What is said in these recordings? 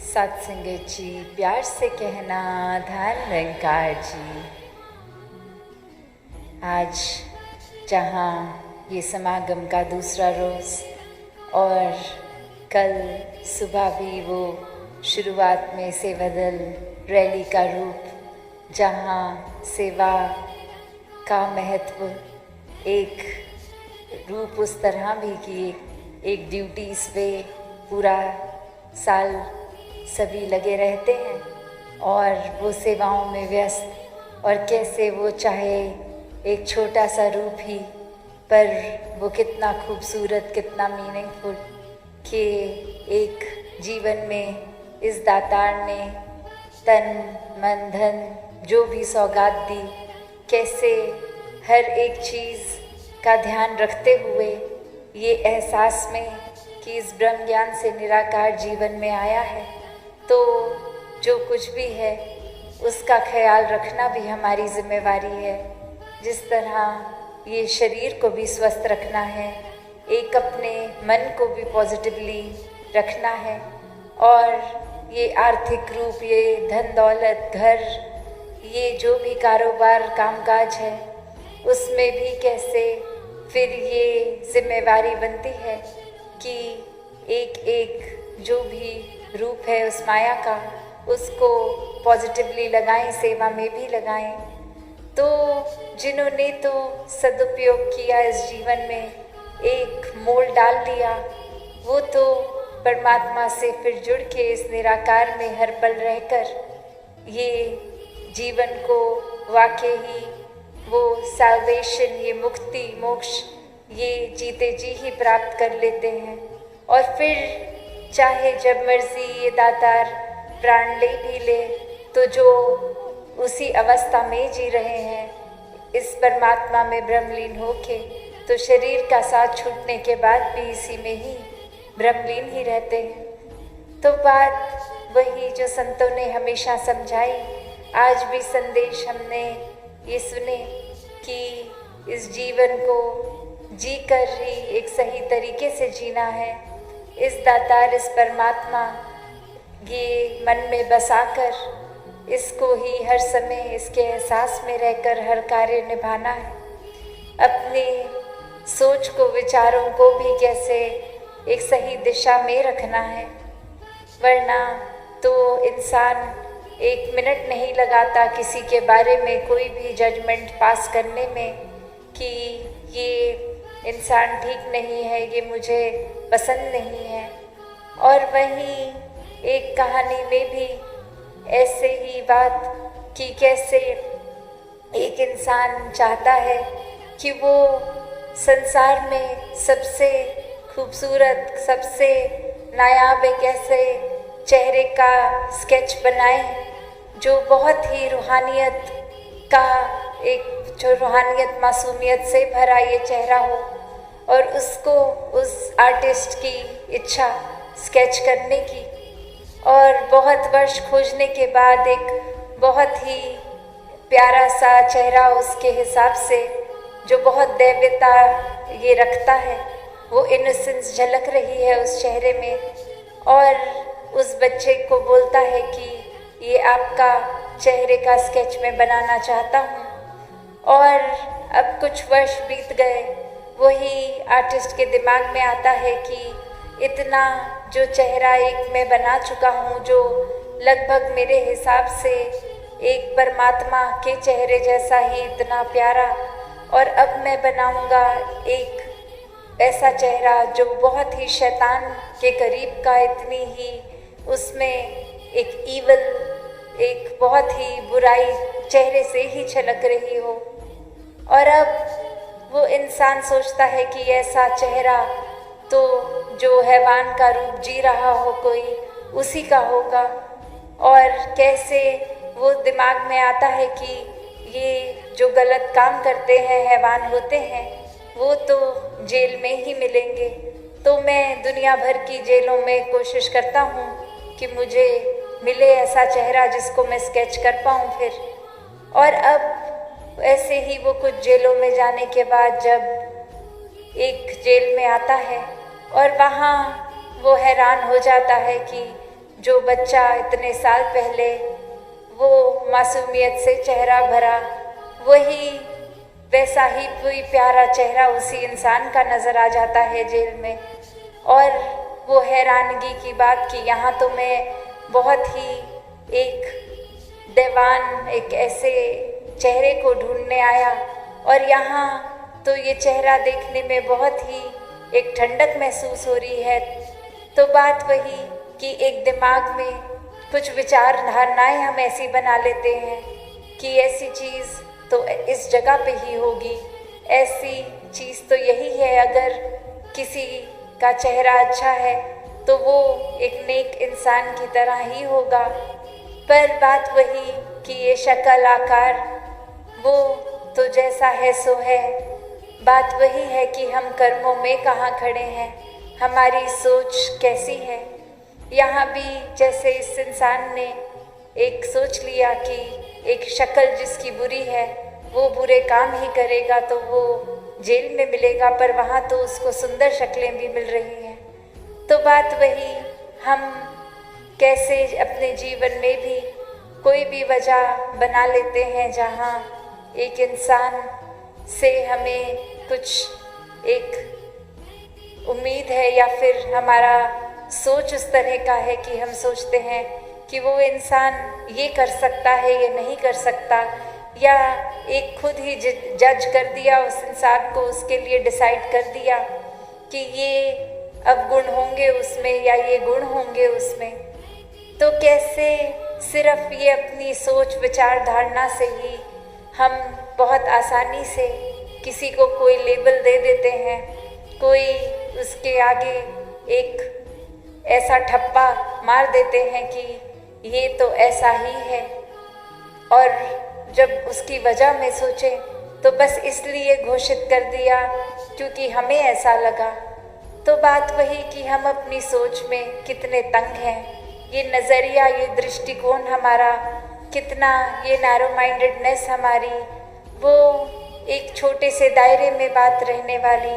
सत्संगत जी, प्यार से कहना धन निरंकार जी। आज जहाँ ये समागम का दूसरा रोज़ और कल सुबह भी वो शुरुआत में सेवा दल रैली का रूप, जहाँ सेवा का महत्व एक रूप उस तरह भी कि एक ड्यूटीज़ पे पूरा साल सभी लगे रहते हैं और वो सेवाओं में व्यस्त, और कैसे वो चाहे एक छोटा सा रूप ही पर वो कितना खूबसूरत, कितना मीनिंगफुल कि एक जीवन में इस दातार ने तन मन धन जो भी सौगात दी, कैसे हर एक चीज़ का ध्यान रखते हुए ये एहसास में कि इस ब्रह्म ज्ञान से निराकार जीवन में आया है, तो जो कुछ भी है उसका ख्याल रखना भी हमारी जिम्मेवारी है। जिस तरह ये शरीर को भी स्वस्थ रखना है, एक अपने मन को भी पॉजिटिवली रखना है, और ये आर्थिक रूप, ये धन दौलत, घर, ये जो भी कारोबार कामकाज है उसमें भी कैसे फिर ये जिम्मेवारी बनती है कि एक एक जो भी रूप है उस माया का, उसको पॉजिटिवली लगाएं, सेवा में भी लगाएं। तो जिन्होंने तो सदुपयोग किया इस जीवन में, एक मोल डाल लिया, वो तो परमात्मा से फिर जुड़ के इस निराकार में हर पल रहकर ये जीवन को वाकई ही वो साल्वेशन, ये मुक्ति मोक्ष, ये जीते जी ही प्राप्त कर लेते हैं। और फिर चाहे जब मर्जी ये दातार प्राण ले भी ले, तो जो उसी अवस्था में जी रहे हैं इस परमात्मा में ब्रह्मलीन होके, तो शरीर का साथ छूटने के बाद भी इसी में ही ब्रह्मलीन ही रहते हैं। तो बात वही जो संतों ने हमेशा समझाई, आज भी संदेश हमने ये सुने कि इस जीवन को जी कर ही एक सही तरीके से जीना है। इस दातार, इस परमात्मा ये मन में बसाकर इसको ही हर समय इसके एहसास में रहकर हर कार्य निभाना है। अपनी सोच को, विचारों को भी कैसे एक सही दिशा में रखना है, वरना तो इंसान एक मिनट नहीं लगाता किसी के बारे में कोई भी जजमेंट पास करने में कि ये इंसान ठीक नहीं है, ये मुझे पसंद नहीं है। और वहीं एक कहानी में भी ऐसे ही बात कि कैसे एक इंसान चाहता है कि वो संसार में सबसे खूबसूरत, सबसे नायाब एक ऐसे चेहरे का स्केच बनाए जो बहुत ही रूहानियत का, एक जो रूहानियत मासूमियत से भरा ये चेहरा हो, और उसको उस आर्टिस्ट की इच्छा स्केच करने की, और बहुत वर्ष खोजने के बाद एक बहुत ही प्यारा सा चेहरा उसके हिसाब से, जो बहुत दैव्यता ये रखता है, वो इनोसेंस झलक रही है उस चेहरे में, और उस बच्चे को बोलता है कि ये आपका चेहरे का स्केच मैं बनाना चाहता हूँ। और अब कुछ वर्ष बीत गए, वही आर्टिस्ट के दिमाग में आता है कि इतना जो चेहरा एक मैं बना चुका हूँ, जो लगभग मेरे हिसाब से एक परमात्मा के चेहरे जैसा ही इतना प्यारा, और अब मैं बनाऊँगा एक ऐसा चेहरा जो बहुत ही शैतान के करीब का, इतनी ही उसमें एक ईवल, एक बहुत ही बुराई चेहरे से ही छलक रही हो। और अब वो इंसान सोचता है कि ऐसा चेहरा तो जो हैवान का रूप जी रहा हो कोई, उसी का होगा। और कैसे वो दिमाग में आता है कि ये जो गलत काम करते हैं, हैवान होते हैं, वो तो जेल में ही मिलेंगे। तो मैं दुनिया भर की जेलों में कोशिश करता हूँ कि मुझे मिले ऐसा चेहरा जिसको मैं स्केच कर पाऊँ फिर। और अब ऐसे ही वो कुछ जेलों में जाने के बाद जब एक जेल में आता है, और वहाँ वो हैरान हो जाता है कि जो बच्चा इतने साल पहले वो मासूमियत से चेहरा भरा, वही वैसा ही कोई प्यारा चेहरा उसी इंसान का नज़र आ जाता है जेल में। और वो हैरानगी की बात कि यहाँ तो मैं बहुत ही एक दीवान, एक ऐसे चेहरे को ढूंढने आया, और यहाँ तो ये चेहरा देखने में बहुत ही एक ठंडक महसूस हो रही है। तो बात वही कि एक दिमाग में कुछ विचार धारणाएं हम ऐसी बना लेते हैं कि ऐसी चीज़ तो इस जगह पे ही होगी, ऐसी चीज़ तो यही है, अगर किसी का चेहरा अच्छा है तो वो एक नेक इंसान की तरह ही होगा। पर बात वही कि ये शक्ल आकार वो तो जैसा है सो है। बात वही है कि हम कर्मों में कहाँ खड़े हैं, हमारी सोच कैसी है। यहाँ भी जैसे इस इंसान ने एक सोच लिया कि एक शक्ल जिसकी बुरी है वो बुरे काम ही करेगा तो वो जेल में मिलेगा, पर वहाँ तो उसको सुंदर शक्लें भी मिल रही हैं। तो बात वही, हम कैसे अपने जीवन में भी कोई भी वजह बना लेते हैं जहाँ एक इंसान से हमें कुछ एक उम्मीद है, या फिर हमारा सोच उस तरह का है कि हम सोचते हैं कि वो इंसान ये कर सकता है, ये नहीं कर सकता, या एक खुद ही जज कर दिया उस इंसान को, उसके लिए डिसाइड कर दिया कि ये अवगुण होंगे उसमें या ये गुण होंगे उसमें। तो कैसे सिर्फ ये अपनी सोच विचार धारणा से ही हम बहुत आसानी से किसी को कोई लेबल दे देते हैं, कोई उसके आगे एक ऐसा ठप्पा मार देते हैं कि ये तो ऐसा ही है, और जब उसकी वजह में सोचें तो बस इसलिए घोषित कर दिया क्योंकि हमें ऐसा लगा। तो बात वही कि हम अपनी सोच में कितने तंग हैं, ये नज़रिया, ये दृष्टिकोण हमारा कितना, ये नैरो माइंडेडनेस हमारी, वो एक छोटे से दायरे में बात रहने वाली।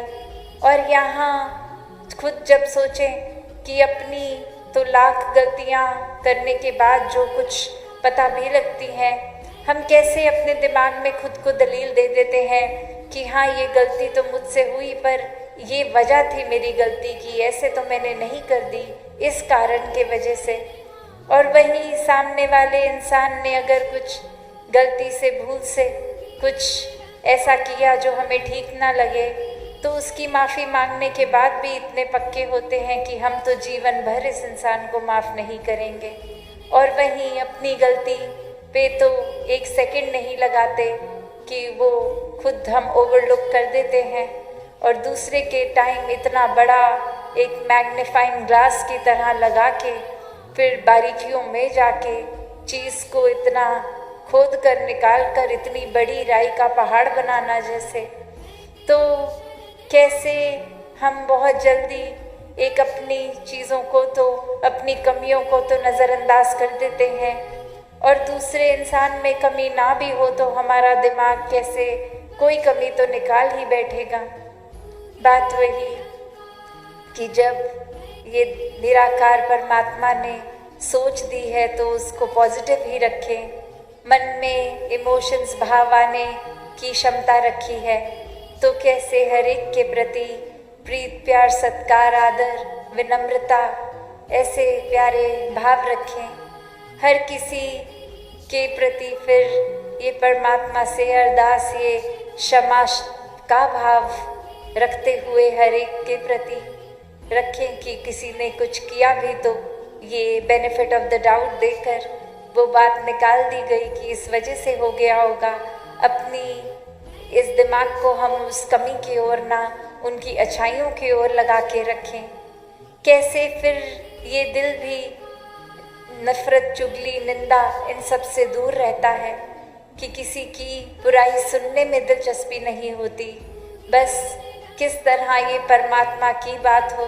और यहाँ खुद जब सोचें कि अपनी तो लाख गलतियाँ करने के बाद जो कुछ पता भी लगती हैं, हम कैसे अपने दिमाग में खुद को दलील दे देते हैं कि हाँ ये गलती तो मुझसे हुई, पर ये वजह थी मेरी गलती की, ऐसे तो मैंने नहीं कर दी इस कारण के वजह से। और वहीं सामने वाले इंसान ने अगर कुछ गलती से भूल से कुछ ऐसा किया जो हमें ठीक ना लगे, तो उसकी माफ़ी मांगने के बाद भी इतने पक्के होते हैं कि हम तो जीवन भर इस इंसान को माफ़ नहीं करेंगे। और वहीं अपनी गलती पे तो एक सेकंड नहीं लगाते कि वो खुद हम ओवरलुक कर देते हैं, और दूसरे के टाइम इतना बड़ा एक मैग्नीफाइंग ग्लास की तरह लगा के फिर बारीकियों में जाके चीज़ को इतना खोद कर निकाल कर इतनी बड़ी राई का पहाड़ बनाना जैसे। तो कैसे हम बहुत जल्दी एक अपनी चीज़ों को तो, अपनी कमियों को तो नज़रअंदाज कर देते हैं, और दूसरे इंसान में कमी ना भी हो तो हमारा दिमाग कैसे कोई कमी तो निकाल ही बैठेगा। बात वही कि जब ये निराकार परमात्मा ने सोच दी है तो उसको पॉजिटिव ही रखें, मन में इमोशंस भाव आने की क्षमता रखी है, तो कैसे हर एक के प्रति प्रीत प्यार सत्कार आदर विनम्रता ऐसे प्यारे भाव रखें, हर किसी के प्रति फिर ये परमात्मा से अरदास, ये क्षमा का भाव रखते हुए हर एक के प्रति रखें कि किसी ने कुछ किया भी तो ये बेनिफिट ऑफ द डाउट देकर वो बात निकाल दी गई कि इस वजह से हो गया होगा। अपनी इस दिमाग को हम उस कमी की ओर ना उनकी अच्छाइयों की ओर लगा के रखें। कैसे फिर ये दिल भी नफ़रत चुगली निंदा इन सब से दूर रहता है कि किसी की बुराई सुनने में दिलचस्पी नहीं होती, बस किस तरह ये परमात्मा की बात हो,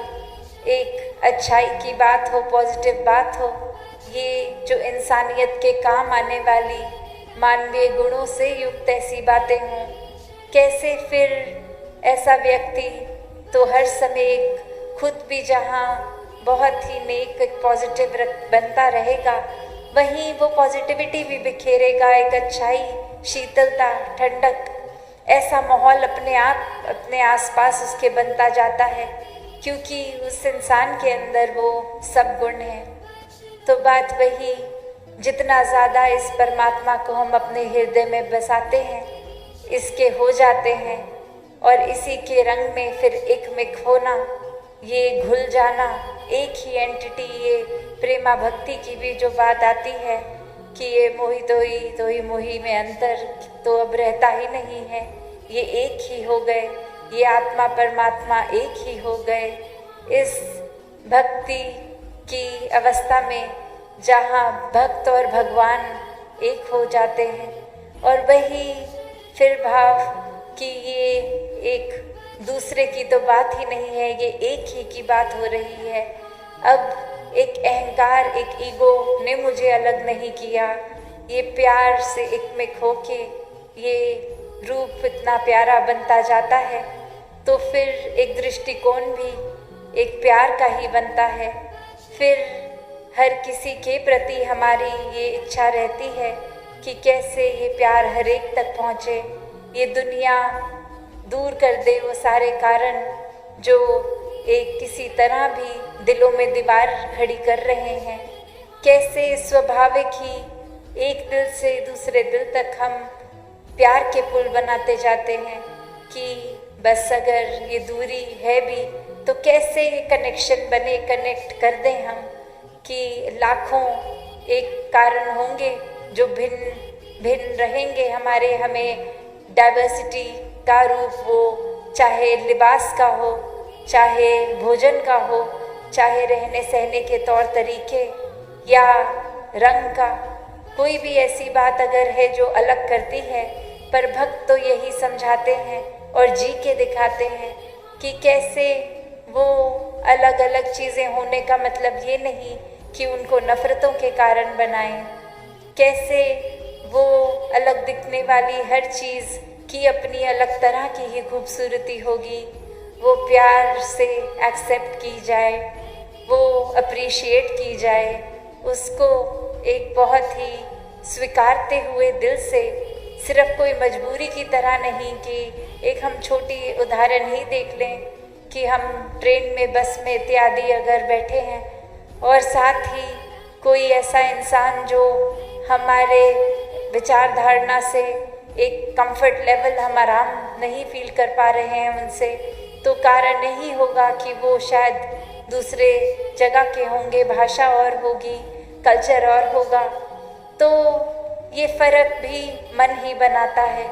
एक अच्छाई की बात हो, पॉजिटिव बात हो, ये जो इंसानियत के काम आने वाली मानवीय गुणों से युक्त ऐसी बातें हों। कैसे फिर ऐसा व्यक्ति तो हर समय खुद भी जहाँ बहुत ही नेक, एक पॉजिटिव बनता रहेगा, वहीं वो पॉजिटिविटी भी बिखेरेगा, एक अच्छाई, शीतलता, ठंडक, ऐसा माहौल अपने आप अपने आसपास उसके बनता जाता है, क्योंकि उस इंसान के अंदर वो सब गुण हैं। तो बात वही, जितना ज़्यादा इस परमात्मा को हम अपने हृदय में बसाते हैं, इसके हो जाते हैं और इसी के रंग में फिर एक मिक होना, ये घुल जाना, एक ही एंटिटी, ये प्रेमा भक्ति की भी जो बात आती है कि ये मोही तो ही मोही में अंतर तो अब रहता ही नहीं है, ये एक ही हो गए, ये आत्मा परमात्मा एक ही हो गए। इस भक्ति की अवस्था में जहाँ भक्त और भगवान एक हो जाते हैं, और वही फिर भाव कि ये एक दूसरे की तो बात ही नहीं है, ये एक ही की बात हो रही है। अब एक अहंकार, एक ईगो ने मुझे अलग नहीं किया, ये प्यार से एकमिक होके ये रूप इतना प्यारा बनता जाता है, तो फिर एक दृष्टिकोण भी एक प्यार का ही बनता है। फिर हर किसी के प्रति हमारी ये इच्छा रहती है कि कैसे ये प्यार हर एक तक पहुँचे, ये दुनिया दूर कर दे वो सारे कारण जो एक किसी तरह भी दिलों में दीवार खड़ी कर रहे हैं। कैसे स्वाभाविक ही एक दिल से दूसरे दिल तक हम प्यार के पुल बनाते जाते हैं कि बस अगर ये दूरी है भी तो कैसे ये कनेक्शन बने, कनेक्ट कर दें हम कि लाखों एक कारण होंगे जो भिन्न भिन्न रहेंगे हमारे, हमें डाइवर्सिटी का रूप, वो चाहे लिबास का हो, चाहे भोजन का हो, चाहे रहने सहने के तौर तरीके या रंग का, कोई भी ऐसी बात अगर है जो अलग करती है, पर भक्त तो यही समझाते हैं और जी के दिखाते हैं कि कैसे वो अलग अलग चीज़ें होने का मतलब ये नहीं कि उनको नफ़रतों के कारण बनाएं, कैसे वो अलग दिखने वाली हर चीज़ की अपनी अलग तरह की ही खूबसूरती होगी, वो प्यार से एक्सेप्ट की जाए, वो अप्रिशिएट की जाए, उसको एक बहुत ही स्वीकारते हुए दिल से, सिर्फ कोई मजबूरी की तरह नहीं कि एक हम छोटी उदाहरण ही देख लें कि हम ट्रेन में, बस में इत्यादि अगर बैठे हैं और साथ ही कोई ऐसा इंसान जो हमारे विचार धारणा से एक कंफर्ट लेवल, हम आराम नहीं फील कर पा रहे हैं उनसे, तो कारण नहीं होगा कि वो शायद दूसरे जगह के होंगे, भाषा और होगी, कल्चर और होगा। तो ये फ़र्क भी मन ही बनाता है,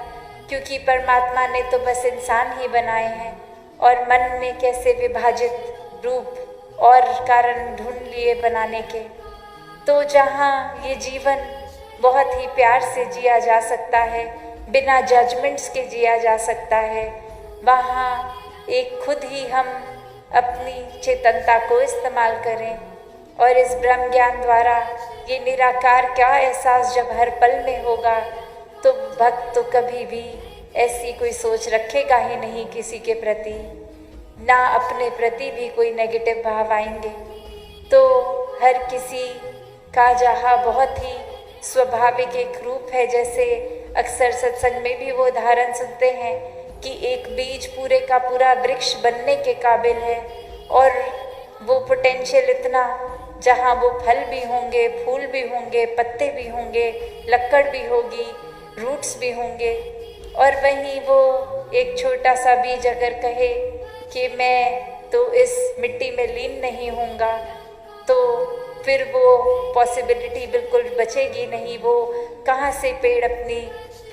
क्योंकि परमात्मा ने तो बस इंसान ही बनाए हैं और मन में कैसे विभाजित रूप और कारण ढूंढ लिए बनाने के। तो जहाँ ये जीवन बहुत ही प्यार से जिया जा सकता है, बिना जजमेंट्स के जिया जा सकता है, वहाँ एक खुद ही हम अपनी चेतनता को इस्तेमाल करें और इस ब्रह्म ज्ञान द्वारा ये निराकार का एहसास जब हर पल में होगा, तो भक्त तो कभी भी ऐसी कोई सोच रखेगा ही नहीं किसी के प्रति, ना अपने प्रति भी कोई नेगेटिव भाव आएंगे। तो हर किसी का जहाँ बहुत ही स्वाभाविक एक रूप है, जैसे अक्सर सत्संग में भी वो उदाहरण सुनते हैं कि एक बीज पूरे का पूरा वृक्ष बनने के काबिल है और वो पोटेंशियल इतना, जहाँ वो फल भी होंगे, फूल भी होंगे, पत्ते भी होंगे, लकड़ भी होगी, रूट्स भी होंगे। और वहीं वो एक छोटा सा बीज अगर कहे कि मैं तो इस मिट्टी में लीन नहीं होऊंगा, तो फिर वो पॉसिबिलिटी बिल्कुल बचेगी नहीं। वो कहाँ से पेड़ अपनी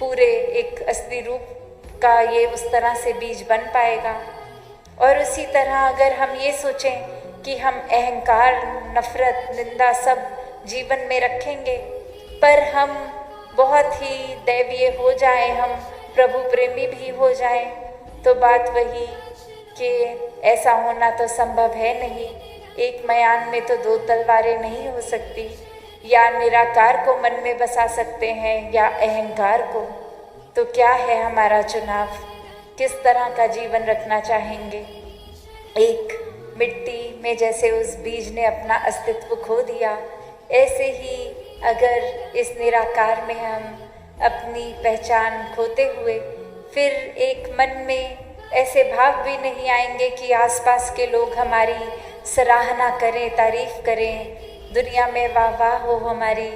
पूरे एक असली रूप का ये उस तरह से बीज बन पाएगा। और उसी तरह अगर हम ये सोचें कि हम अहंकार, नफ़रत, निंदा सब जीवन में रखेंगे, पर हम बहुत ही दैवीय हो जाएं, हम प्रभु प्रेमी भी हो जाएं, तो बात वही कि ऐसा होना तो संभव है नहीं। एक मयान में तो दो तलवारें नहीं हो सकती, या निराकार को मन में बसा सकते हैं या अहंकार को। तो क्या है हमारा चुनाव, किस तरह का जीवन रखना चाहेंगे? एक मिट्टी में जैसे उस बीज ने अपना अस्तित्व खो दिया, ऐसे ही अगर इस निराकार में हम अपनी पहचान खोते हुए फिर एक मन में ऐसे भाव भी नहीं आएंगे कि आसपास के लोग हमारी सराहना करें, तारीफ करें, दुनिया में वाह वाह हो हमारी।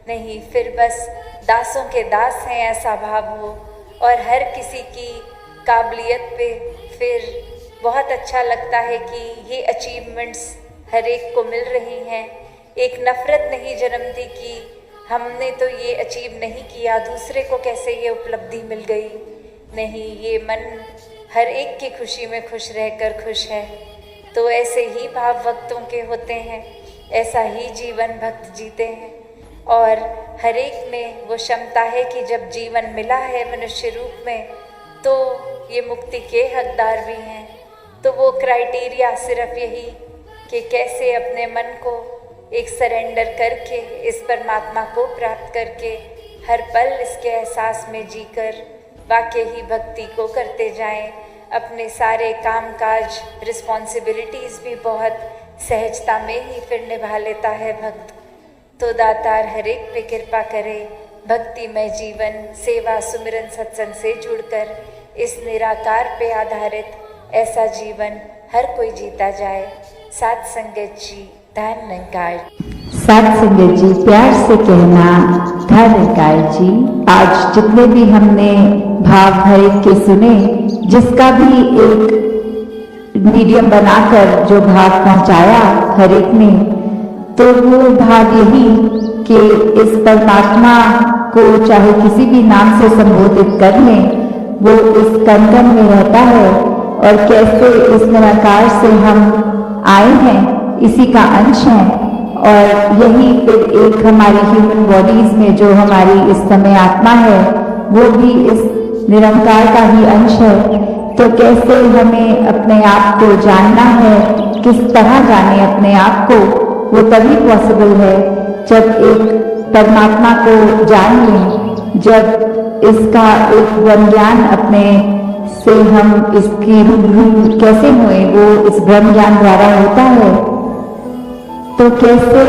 नहीं, फिर बस दासों के दास हैं ऐसा भाव हो और हर किसी की काबिलियत पे फिर बहुत अच्छा लगता है कि ये अचीवमेंट्स हर एक को मिल रही हैं। एक नफ़रत नहीं जन्मती कि हमने तो ये अचीव नहीं किया, दूसरे को कैसे ये उपलब्धि मिल गई। नहीं, ये मन हर एक की खुशी में खुश रहकर खुश है। तो ऐसे ही भाव भक्तों के होते हैं, ऐसा ही जीवन भक्त जीते हैं और हर एक में वो क्षमता है कि जब जीवन मिला है मनुष्य रूप में तो ये मुक्ति के हकदार भी हैं। तो वो क्राइटेरिया सिर्फ यही कि कैसे अपने मन को एक सरेंडर करके इस परमात्मा को प्राप्त करके हर पल इसके एहसास में जीकर वाकई ही भक्ति को करते जाएं। अपने सारे कामकाज रिस्पॉन्सिबिलिटीज़ भी बहुत सहजता में ही फिर निभा लेता है भक्त। तो दातार हर एक पे कृपा करे, भक्तिमय जीवन सेवा सुमिरन सत्संग से जुड़कर इस निराकार पे आधारित ऐसा जीवन हर कोई जीता जाए। सात संगत जी, धन निरंकार। सात संगत जी, प्यार से कहना धन निरंकार जी। आज जितने भी हमने भाव हर एक के सुने, जिसका भी एक मीडियम बनाकर जो भाव पहुंचाया हर एक ने, तो वो भाव यही कि इस परमात्मा को चाहे किसी भी नाम से संबोधित कर लें, वो इस कण में रहता है और कैसे इस निराकार से हम आए हैं, इसी का अंश है। और यही फिर एक हमारी ह्यूमन बॉडीज में जो हमारी इस समय आत्मा है, वो भी इस निरंकार का ही अंश है। तो कैसे हमें अपने आप को जानना है, किस तरह जाने अपने आप को, वो तभी पॉसिबल है जब एक परमात्मा को जान लें, जब इसका एक ब्रह्म ज्ञान अपने से हम इसकी रूबरू कैसे हुए, वो इस ब्रह्म ज्ञान द्वारा होता है। तो कैसे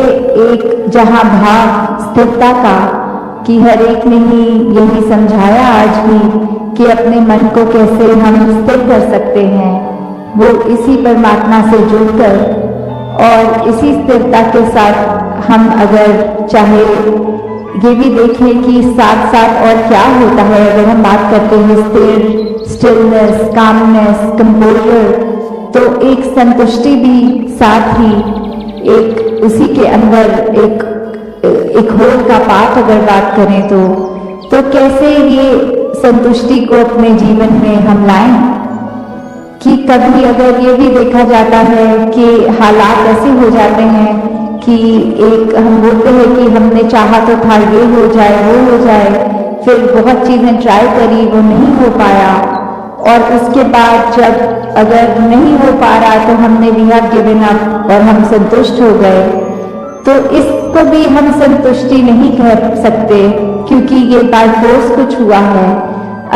एक जहाँ भाव स्थिरता का कि हर एक ने ही यही समझाया आज भी कि अपने मन को कैसे हम स्थिर कर सकते हैं, वो इसी परमात्मा से जुड़कर और इसी स्थिरता के साथ हम अगर चाहे ये भी देखें कि साथ साथ और क्या होता है। अगर हम बात करते हैं स्टिलनेस, कामनेस, कंपोजर, तो एक संतुष्टि भी साथ ही एक उसी के अंदर एक होल का पाठ अगर बात करें तो कैसे ये संतुष्टि को अपने जीवन में हम लाएं कि कभी अगर ये भी देखा जाता है कि हालात ऐसे हो जाते हैं कि एक हम बोलते हैं कि हमने चाहा तो था ये हो जाए वो हो जाए, फिर बहुत चीज़ें ट्राई करी, वो नहीं हो पाया और उसके बाद जब अगर नहीं हो पा रहा तो हमने वी हैव गिवन अप और हम संतुष्ट हो गए। तो इसको भी हम संतुष्टि नहीं कह सकते क्योंकि ये बाय फोर्स कुछ हुआ है।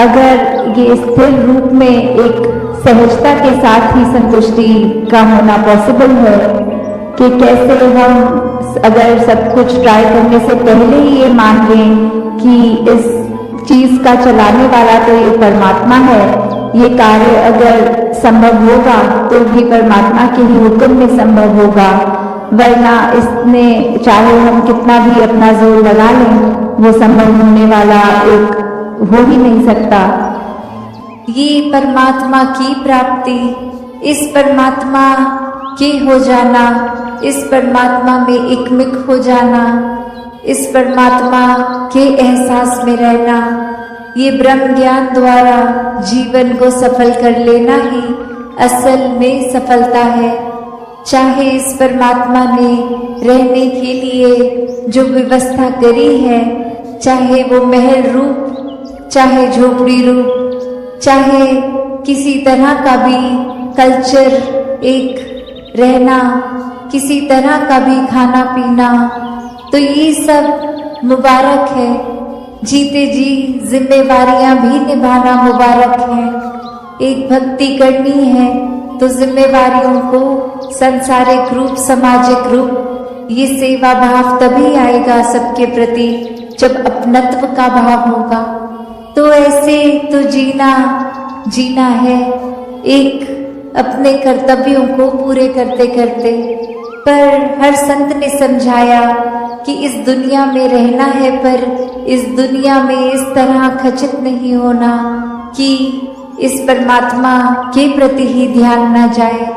अगर ये स्थिर रूप में एक सहजता के साथ ही संतुष्टि का होना पॉसिबल है कि कैसे हम अगर सब कुछ ट्राई करने से पहले ही ये मान लें कि इस चीज का चलाने वाला तो ये परमात्मा है, ये कार्य अगर संभव होगा तो भी परमात्मा के ही हुक्म में संभव होगा, वरना इसने चाहे हम कितना भी अपना जोर लगा लें वो संभव होने वाला एक हो ही नहीं सकता। ये परमात्मा की प्राप्ति, इस परमात्मा के हो जाना, इस परमात्मा में एकमिक हो जाना, इस परमात्मा के एहसास में रहना, ये ब्रह्म ज्ञान द्वारा जीवन को सफल कर लेना ही असल में सफलता है। चाहे इस परमात्मा ने रहने के लिए जो व्यवस्था करी है, चाहे वो महल रूप, चाहे झोपड़ी रूप, चाहे किसी तरह का भी कल्चर एक रहना, किसी तरह का भी खाना पीना, तो ये सब मुबारक है। जीते जी जिम्मेवारियां भी निभाना मुबारक है। एक भक्ति करनी है तो जिम्मेवारियों को सांसारिक रूप, सामाजिक रूप, ये सेवा भाव तभी आएगा सबके प्रति जब अपनत्व का भाव होगा। तो ऐसे तो जीना है एक अपने कर्तव्यों को पूरे करते करते। पर हर संत ने समझाया कि इस दुनिया में रहना है, पर इस दुनिया में इस तरह खचित नहीं होना कि इस परमात्मा के प्रति ही ध्यान न जाए।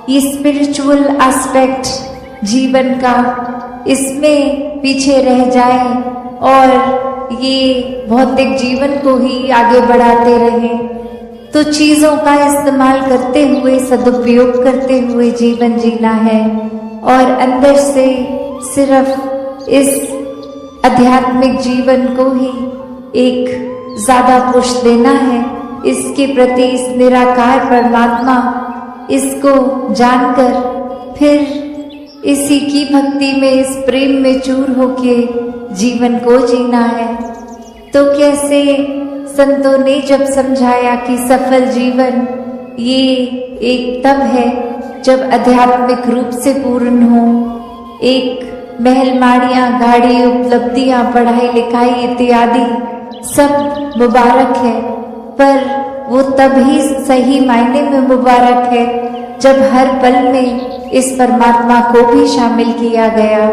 ये स्पिरिचुअल एस्पेक्ट जीवन का, इसमें पीछे रह जाए और ये भौतिक जीवन को ही आगे बढ़ाते रहे। तो चीज़ों का इस्तेमाल करते हुए, सदुपयोग करते हुए जीवन जीना है और अंदर से सिर्फ इस आध्यात्मिक जीवन को ही एक ज़्यादा पुश देना है, इसके प्रति, इस निराकार परमात्मा, इसको जानकर फिर इसी की भक्ति में, इस प्रेम में चूर होके जीवन को जीना है। तो कैसे संतों ने जब समझाया कि सफल जीवन ये एक तब है जब आध्यात्मिक रूप से पूर्ण हो। एक महल माड़ियाँ, गाड़ी, उपलब्धियाँ, पढ़ाई लिखाई इत्यादि सब मुबारक है, पर वो तभी सही मायने में मुबारक है जब हर पल में इस परमात्मा को भी शामिल किया गया।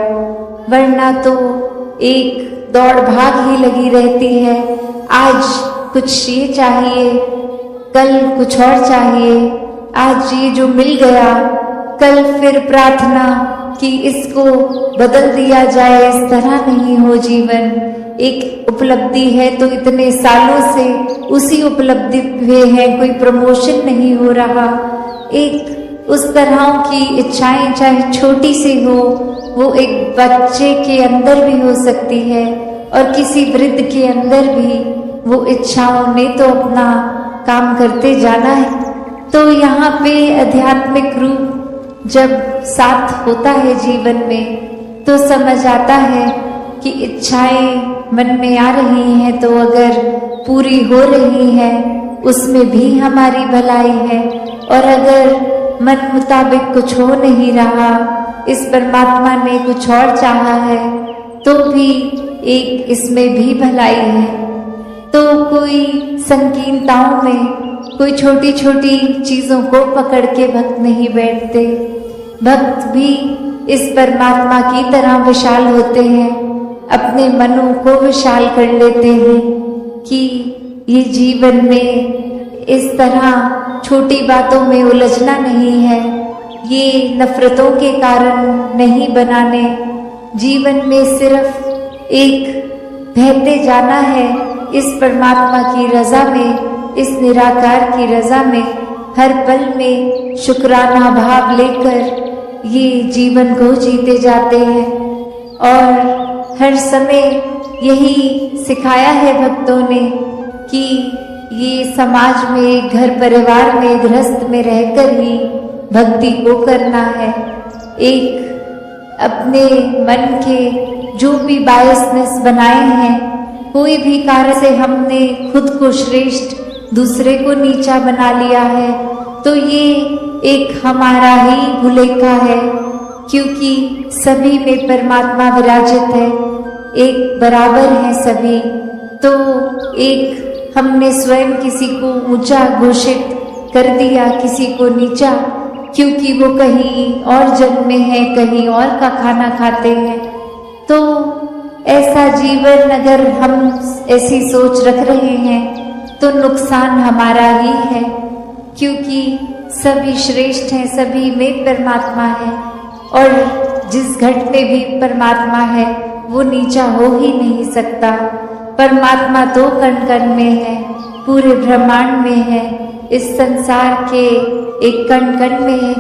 वरना तो एक दौड़ भाग ही लगी रहती है। आज कुछ ये चाहिए, कल कुछ और चाहिए। आज ये जो मिल गया, कल फिर प्रार्थना कि इसको बदल दिया जाए। इस तरह नहीं हो जीवन। एक उपलब्धि है तो इतने सालों से उसी उपलब्धि पे है, कोई प्रमोशन नहीं हो रहा। एक उस तरह की इच्छाएं चाहे छोटी सी हो, वो एक बच्चे के अंदर भी हो सकती है और किसी वृद्ध के अंदर भी वो इच्छाओं ने तो अपना काम करते जाना है। तो यहाँ पे आध्यात्मिक रूप जब साथ होता है जीवन में तो समझ आता है कि इच्छाएं मन में आ रही हैं तो अगर पूरी हो रही है उसमें भी हमारी भलाई है, और अगर मन मुताबिक कुछ हो नहीं रहा, इस परमात्मा ने कुछ और चाहा है, तो भी एक इसमें भी भलाई है। तो कोई संकीर्णताओं में, कोई छोटी छोटी चीज़ों को पकड़ के भक्त नहीं बैठते। भक्त भी इस परमात्मा की तरह विशाल होते हैं, अपने मनों को विशाल कर लेते हैं कि ये जीवन में इस तरह छोटी बातों में उलझना नहीं है, ये नफरतों के कारण नहीं बनाने। जीवन में सिर्फ एक बहते जाना है इस परमात्मा की रज़ा में, इस निराकार की रज़ा में। हर पल में शुक्राना भाव लेकर ये जीवन को जीते जाते हैं और हर समय यही सिखाया है भक्तों ने कि ये समाज में, घर परिवार में, गृहस्थ में रहकर ही भक्ति को करना है। एक अपने मन के जो भी बायसनेस बनाए हैं, कोई भी कार्य से हमने खुद को श्रेष्ठ, दूसरे को नीचा बना लिया है, तो ये एक हमारा ही भुलेखा है, क्योंकि सभी में परमात्मा विराजित है, एक बराबर है सभी। तो एक हमने स्वयं किसी को ऊंचा घोषित कर दिया, किसी को नीचा, क्योंकि वो कहीं और जन्मे हैं, कहीं और का खाना खाते हैं। तो ऐसा जीवन अगर हम ऐसी सोच रख रहे हैं तो नुकसान हमारा ही है, क्योंकि सभी श्रेष्ठ हैं, सभी में परमात्मा है, और जिस घट में भी परमात्मा है वो नीचा हो ही नहीं सकता। परमात्मा तो कण कण में है, पूरे ब्रह्मांड में है, इस संसार के एक कण कण में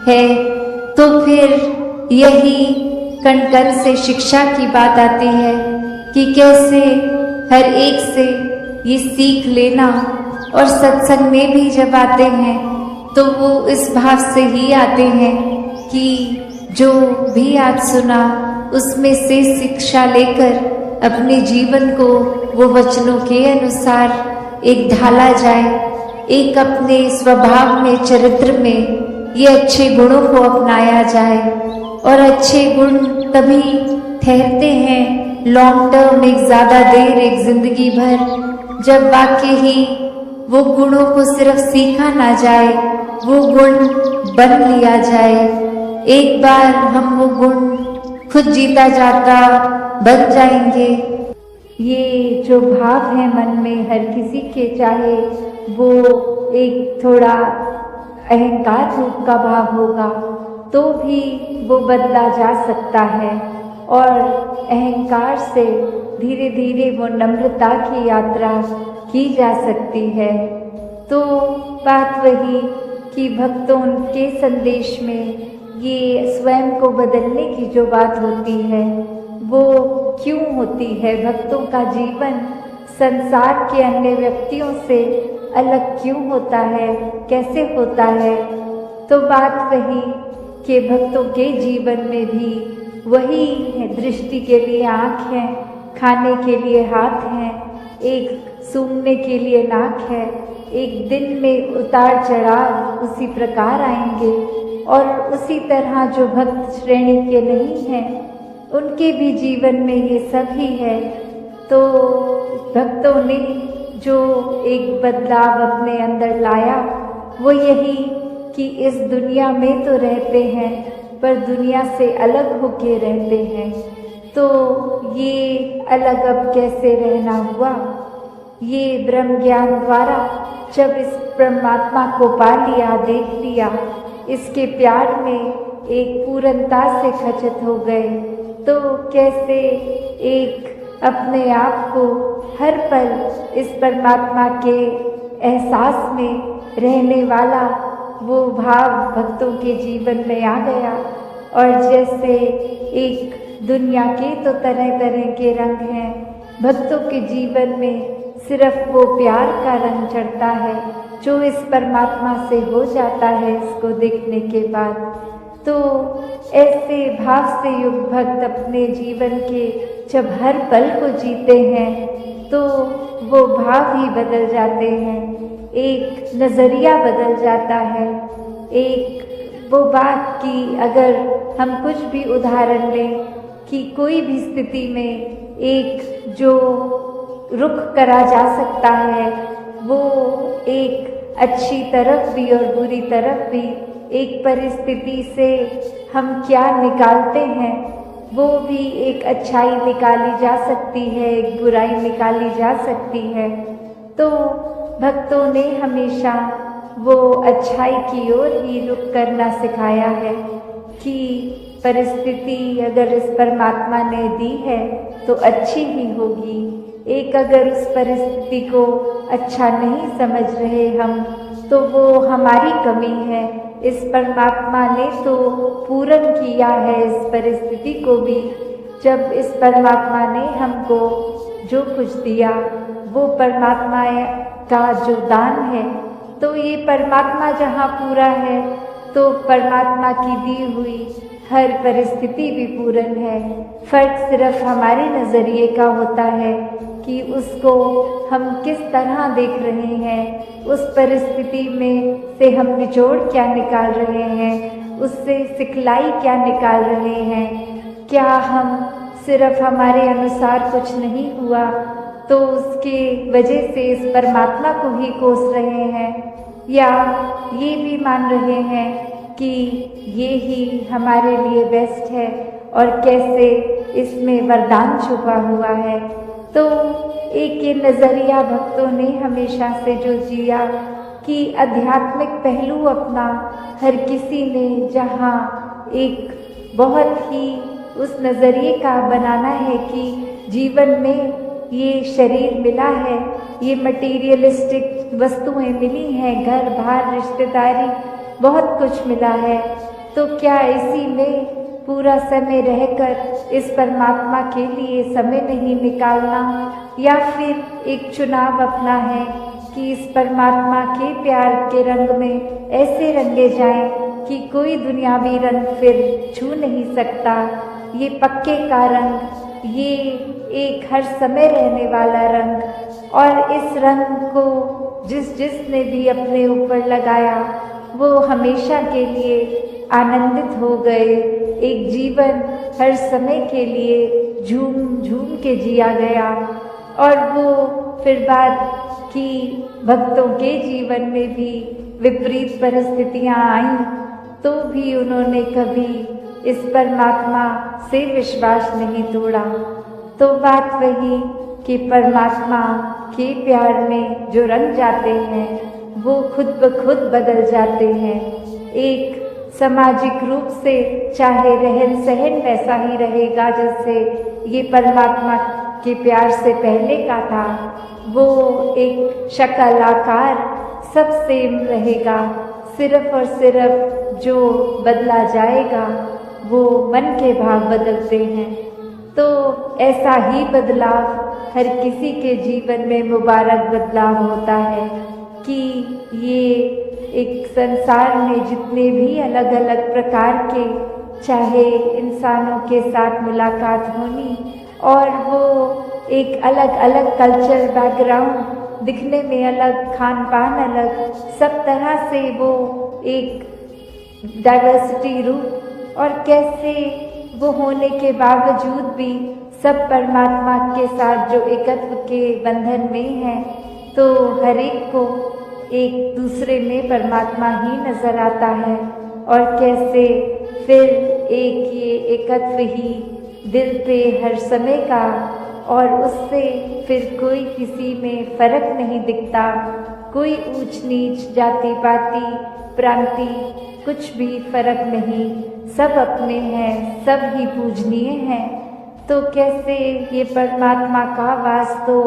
है। तो फिर यही कण कण से शिक्षा की बात आती है कि कैसे हर एक से ये सीख लेना, और सत्संग में भी जब आते हैं तो वो इस भाव से ही आते हैं कि जो भी आज सुना उसमें से शिक्षा लेकर अपने जीवन को वो वचनों के अनुसार एक ढाला जाए, एक अपने स्वभाव में, चरित्र में ये अच्छे गुणों को अपनाया जाए। और अच्छे गुण तभी ठहरते हैं लॉन्ग टर्म, एक ज़्यादा देर, एक जिंदगी भर, जब वाकई ही वो गुणों को सिर्फ सीखा ना जाए, वो गुण बन लिया जाए। एक बार हम वो गुण खुद जीता जाता बन जाएंगे। ये जो भाव है मन में हर किसी के, चाहे वो एक थोड़ा अहंकार रूप का भाव होगा तो भी वो बदला जा सकता है। और अहंकार से धीरे धीरे वो नम्रता की यात्रा की जा सकती है। तो बात वही कि भक्तों के संदेश में ये स्वयं को बदलने की जो बात होती है वो क्यों होती है, भक्तों का जीवन संसार के अन्य व्यक्तियों से अलग क्यों होता है, कैसे होता है। तो बात वही कि भक्तों के जीवन में भी वही है, दृष्टि के लिए आँख है, खाने के लिए हाथ हैं, एक सूंघने के लिए नाक है। एक दिन में उतार चढ़ाव उसी प्रकार आएंगे और उसी तरह जो भक्त श्रेणी के नहीं हैं उनके भी जीवन में ये सब ही है। तो भक्तों ने जो एक बदलाव अपने अंदर लाया वो यही कि इस दुनिया में तो रहते हैं पर दुनिया से अलग होके रहते हैं। तो ये अलग अब कैसे रहना हुआ, ये ब्रह्म ज्ञान द्वारा जब इस परमात्मा को पा लिया, देख लिया, इसके प्यार में एक पूर्णता से खचित हो गए, तो कैसे एक अपने आप को हर पल इस परमात्मा के एहसास में रहने वाला वो भाव भक्तों के जीवन में आ गया। और जैसे एक दुनिया के तो तरह तरह के रंग हैं, भक्तों के जीवन में सिर्फ वो प्यार का रंग चढ़ता है जो इस परमात्मा से हो जाता है इसको देखने के बाद। तो ऐसे भाव से युक्त भक्त अपने जीवन के जब हर पल को जीते हैं तो वो भाव ही बदल जाते हैं, एक नज़रिया बदल जाता है। एक वो बात कि अगर हम कुछ भी उदाहरण लें कि कोई भी स्थिति में एक जो रुख करा जा सकता है वो एक अच्छी तरफ भी और बुरी तरफ भी, एक परिस्थिति से हम क्या निकालते हैं वो भी एक अच्छाई निकाली जा सकती है, एक बुराई निकाली जा सकती है। तो भक्तों ने हमेशा वो अच्छाई की ओर ही रुख करना सिखाया है कि परिस्थिति अगर इस परमात्मा ने दी है तो अच्छी ही होगी। एक अगर उस परिस्थिति को अच्छा नहीं समझ रहे हम तो वो हमारी कमी है। इस परमात्मा ने तो पूर्ण किया है इस परिस्थिति को भी। जब इस परमात्मा ने हमको जो कुछ दिया वो परमात्मा का जो दान है, तो ये परमात्मा जहाँ पूरा है तो परमात्मा की दी हुई हर परिस्थिति भी पूर्ण है। फर्क सिर्फ हमारे नज़रिए का होता है कि उसको हम किस तरह देख रहे हैं, उस परिस्थिति में से हम निचोड़ क्या निकाल रहे हैं, उससे सिखलाई क्या निकाल रहे हैं। क्या हम सिर्फ हमारे अनुसार कुछ नहीं हुआ तो उसके वजह से इस परमात्मा को ही कोस रहे हैं, या ये भी मान रहे हैं कि ये ही हमारे लिए बेस्ट है और कैसे इसमें वरदान छुपा हुआ है। तो एक ये नज़रिया भक्तों ने हमेशा से जो जिया कि आध्यात्मिक पहलू अपना हर किसी ने जहाँ एक बहुत ही उस नज़रिए का बनाना है कि जीवन में ये शरीर मिला है, ये मटीरियलिस्टिक वस्तुएं मिली हैं, घर बार रिश्तेदारी बहुत कुछ मिला है, तो क्या इसी में पूरा समय रहकर इस परमात्मा के लिए समय नहीं निकालना, या फिर एक चुनाव अपना है कि इस परमात्मा के प्यार के रंग में ऐसे रंगे जाएं कि कोई दुनियावी रंग फिर छू नहीं सकता। ये पक्के का रंग, ये एक हर समय रहने वाला रंग, और इस रंग को जिसने भी अपने ऊपर लगाया वो हमेशा के लिए आनंदित हो गए। एक जीवन हर समय के लिए झूम झूम के जिया गया। और वो फिर बात की भक्तों के जीवन में भी विपरीत परिस्थितियां आईं, तो भी उन्होंने कभी इस परमात्मा से विश्वास नहीं तोड़ा। तो बात वही कि परमात्मा के प्यार में जो रंग जाते हैं वो खुद ब खुद बदल जाते हैं। एक सामाजिक रूप से चाहे रहन सहन वैसा ही रहेगा जैसे ये परमात्मा के प्यार से पहले का था, वो एक शक्ल आकार सब सेम रहेगा। सिर्फ और सिर्फ जो बदला जाएगा वो मन के भाव बदलते हैं। तो ऐसा ही बदलाव हर किसी के जीवन में मुबारक बदलाव होता है कि ये एक संसार में जितने भी अलग अलग प्रकार के चाहे इंसानों के साथ मुलाकात होनी और वो एक अलग अलग कल्चर बैकग्राउंड, दिखने में अलग, खान पान अलग, सब तरह से वो एक डाइवर्सिटी रूप और कैसे वो होने के बावजूद भी सब परमात्मा के साथ जो एकत्व के बंधन में है, तो हर एक को एक दूसरे में परमात्मा ही नजर आता है। और कैसे फिर एक ये एकत्व ही दिल पे हर समय का, और उससे फिर कोई किसी में फर्क नहीं दिखता, कोई ऊंच नीच जाति पाति प्रांति कुछ भी फर्क नहीं, सब अपने हैं, सब ही पूजनीय हैं। तो कैसे ये परमात्मा का वास तो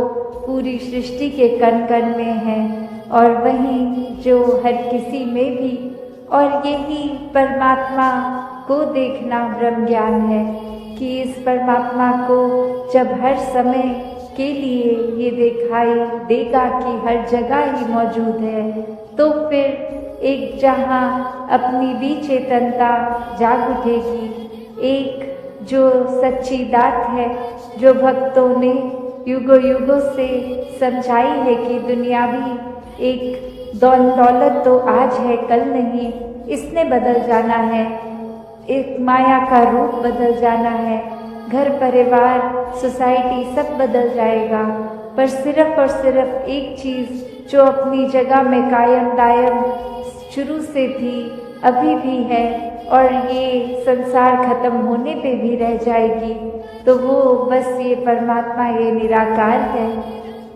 पूरी सृष्टि के कण कण में है और वहीं जो हर किसी में भी, और यही परमात्मा को देखना ब्रह्म ज्ञान है कि इस परमात्मा को जब हर समय के लिए ये दिखाई देगा कि हर जगह ही मौजूद है, तो फिर एक जहाँ अपनी भी चेतनता जाग उठेगी। एक जो सच्ची दात है जो भक्तों ने युगों युगों से समझाई है कि दुनिया भी एक दौलत तो आज है कल नहीं, इसने बदल जाना है, एक माया का रूप बदल जाना है, घर परिवार सोसाइटी सब बदल जाएगा, पर सिर्फ और सिर्फ एक चीज़ जो अपनी जगह में कायम दायम शुरू से थी, अभी भी है और ये संसार खत्म होने पे भी रह जाएगी, तो वो बस ये परमात्मा, ये निराकार है।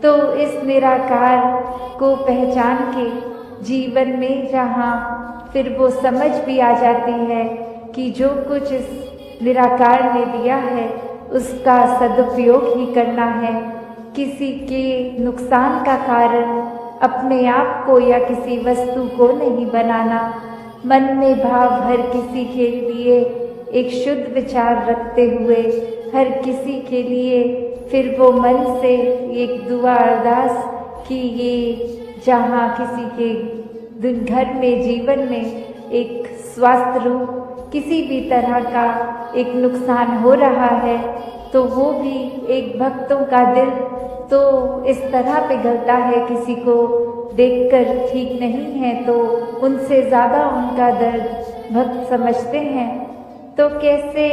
तो इस निराकार को पहचान के जीवन में जहाँ फिर वो समझ भी आ जाती है कि जो कुछ इस निराकार ने दिया है उसका सदुपयोग ही करना है, किसी के नुकसान का कारण अपने आप को या किसी वस्तु को नहीं बनाना, मन में भाव हर किसी के लिए एक शुद्ध विचार रखते हुए हर किसी के लिए फिर वो मन से एक दुआ अरदास कि ये जहाँ किसी के घर में जीवन में एक स्वास्थ्य रूप किसी भी तरह का एक नुकसान हो रहा है, तो वो भी एक भक्तों का दिल तो इस तरह पिघलता है, किसी को देखकर ठीक नहीं है तो उनसे ज़्यादा उनका दर्द भक्त समझते हैं। तो कैसे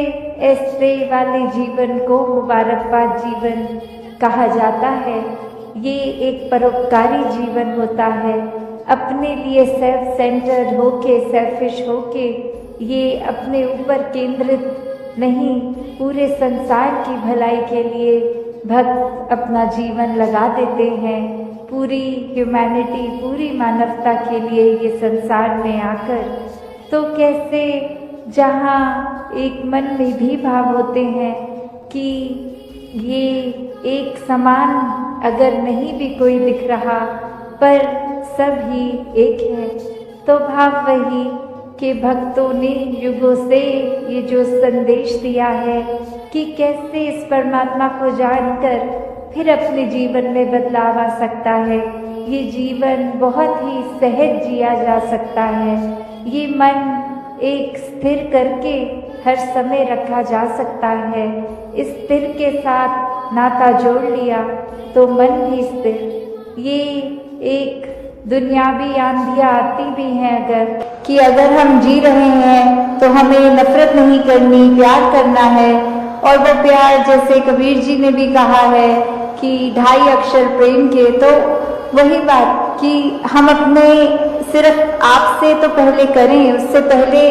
ऐसे वाले जीवन को मुबारकबाद जीवन कहा जाता है। ये एक परोपकारी जीवन होता है, अपने लिए सेल्फ सेंटर्ड होके, सेल्फिश होके, ये अपने ऊपर केंद्रित नहीं, पूरे संसार की भलाई के लिए भक्त अपना जीवन लगा देते हैं, पूरी ह्यूमैनिटी, पूरी मानवता के लिए ये संसार में आकर। तो कैसे जहाँ एक मन में भी भाव होते हैं कि ये एक समान अगर नहीं भी कोई दिख रहा पर सब ही एक है, तो भाव वही कि भक्तों ने युगों से ये जो संदेश दिया है कि कैसे इस परमात्मा को जानकर फिर अपने जीवन में बदलाव आ सकता है, ये जीवन बहुत ही सहज जिया जा सकता है, ये मन एक स्थिर करके हर समय रखा जा सकता है। इस स्थिर के साथ नाता जोड़ लिया तो मन भी स्थिर, ये एक दुनियावी आंधियाँ आती भी हैं अगर, कि अगर हम जी रहे हैं तो हमें नफरत नहीं करनी, प्यार करना है। और वो प्यार जैसे कबीर जी ने भी कहा है कि 2.5 अक्षर प्रेम के, तो वही बात कि हम अपने सिर्फ आपसे तो पहले करें, उससे पहले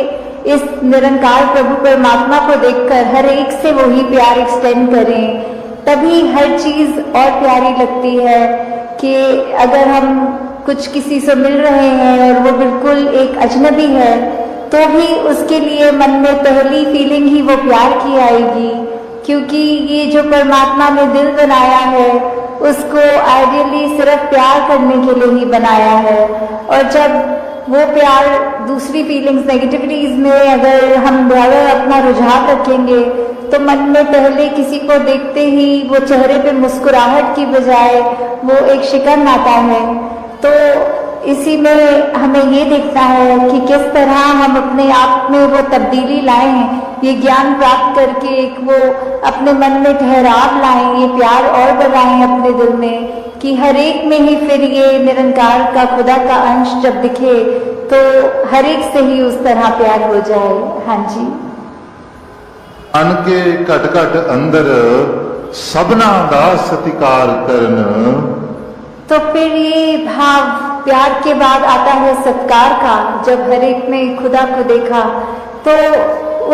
इस निरंकार प्रभु परमात्मा को देखकर हर एक से वही प्यार एक्सटेंड करें, तभी हर चीज और प्यारी लगती है। कि अगर हम कुछ किसी से मिल रहे हैं और वो बिल्कुल एक अजनबी है, तो भी उसके लिए मन में पहली फीलिंग ही वो प्यार की आएगी, क्योंकि ये जो परमात्मा ने दिल बनाया है उसको आइडियली सिर्फ प्यार करने के लिए ही बनाया है। और जब वो प्यार दूसरी फीलिंग्स, नेगेटिविटीज में अगर हम ज़्यादा अपना रुझान रखेंगे, तो मन में पहले किसी को देखते ही वो चेहरे पे मुस्कुराहट की बजाय वो एक शिकन आता है। तो इसी में हमें ये देखना है कि किस तरह हम अपने आप में वो तब्दीली लाएं, ये ज्ञान प्राप्त करके एक वो अपने मन में ठहराव लाएं, ये प्यार और बढ़ाएं अपने दिल में, कि हर एक में ही फिर ये निरंकार का, खुदा का अंश जब दिखे तो हर एक से ही उस तरह प्यार हो जाए। हाँ जी। मन के घट घट अंदर सबना दा सत्कार करन। तो फिर ये भाव प्यार के बाद आता है सत्कार का। जब हर एक ने खुदा को देखा तो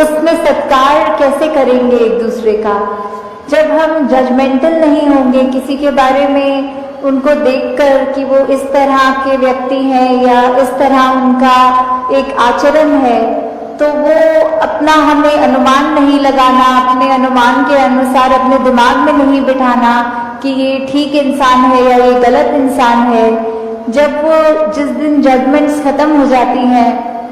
उसमें सत्कार कैसे करेंगे एक दूसरे का? जब हम जजमेंटल नहीं होंगे किसी के बारे में, उनको देखकर कि वो इस तरह के व्यक्ति हैं या इस तरह उनका एक आचरण है, तो वो अपना हमें अनुमान नहीं लगाना, अपने अनुमान के अनुसार अपने दिमाग में नहीं बिठाना कि ये ठीक इंसान है या ये गलत इंसान है। जब वो जिस दिन जजमेंट्स खत्म हो जाती हैं,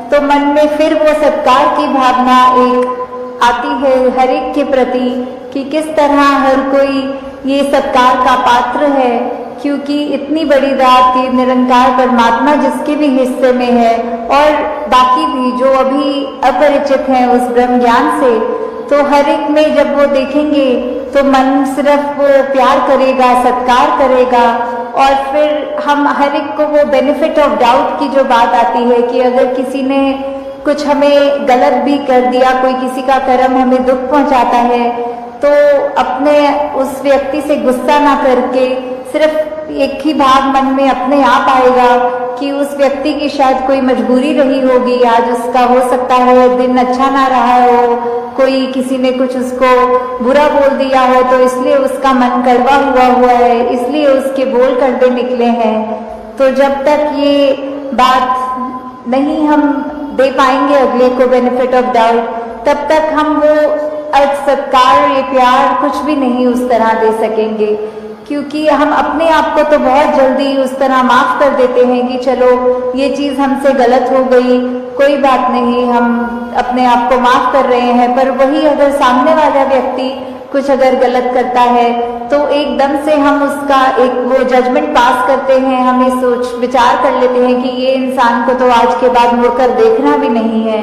तो मन में फिर वो सत्कार की भावना एक आती है हर एक के प्रति, कि किस तरह हर कोई ये सत्कार का पात्र है, क्योंकि इतनी बड़ी रात ये निरंकार परमात्मा जिसके भी हिस्से में है और बाकी भी जो अभी अपरिचित हैं उस ब्रह्म ज्ञान से, तो हर एक में जब वो देखेंगे तो मन सिर्फ वो प्यार करेगा, सत्कार करेगा। और फिर हम हर एक को वो बेनिफिट ऑफ डाउट की जो बात आती है कि अगर किसी ने कुछ हमें गलत भी कर दिया, कोई किसी का कर्म हमें दुख पहुंचाता है, तो अपने उस व्यक्ति से गुस्सा ना करके सिर्फ एक ही भाव मन में अपने आप आएगा कि उस व्यक्ति की शायद कोई मजबूरी रही होगी, आज उसका हो सकता है दिन अच्छा ना रहा हो, कोई किसी ने कुछ उसको बुरा बोल दिया हो, तो इसलिए उसका मन कड़वा हुआ है, इसलिए उसके बोल कड़वे निकले हैं। तो जब तक ये बात नहीं हम दे पाएंगे अगले को बेनिफिट ऑफ डाउट, तब तक हम वो सत्कार, ये प्यार कुछ भी नहीं उस तरह दे सकेंगे, क्योंकि हम अपने आप को तो बहुत जल्दी उस तरह माफ कर देते हैं कि चलो ये चीज हमसे गलत हो गई, कोई बात नहीं, हम अपने आप को माफ कर रहे हैं। पर वही अगर सामने वाला व्यक्ति कुछ अगर गलत करता है, तो एकदम से हम उसका एक वो जजमेंट पास करते हैं, हम ये सोच विचार कर लेते हैं कि ये इंसान को तो आज के बाद मुड़कर देखना भी नहीं है।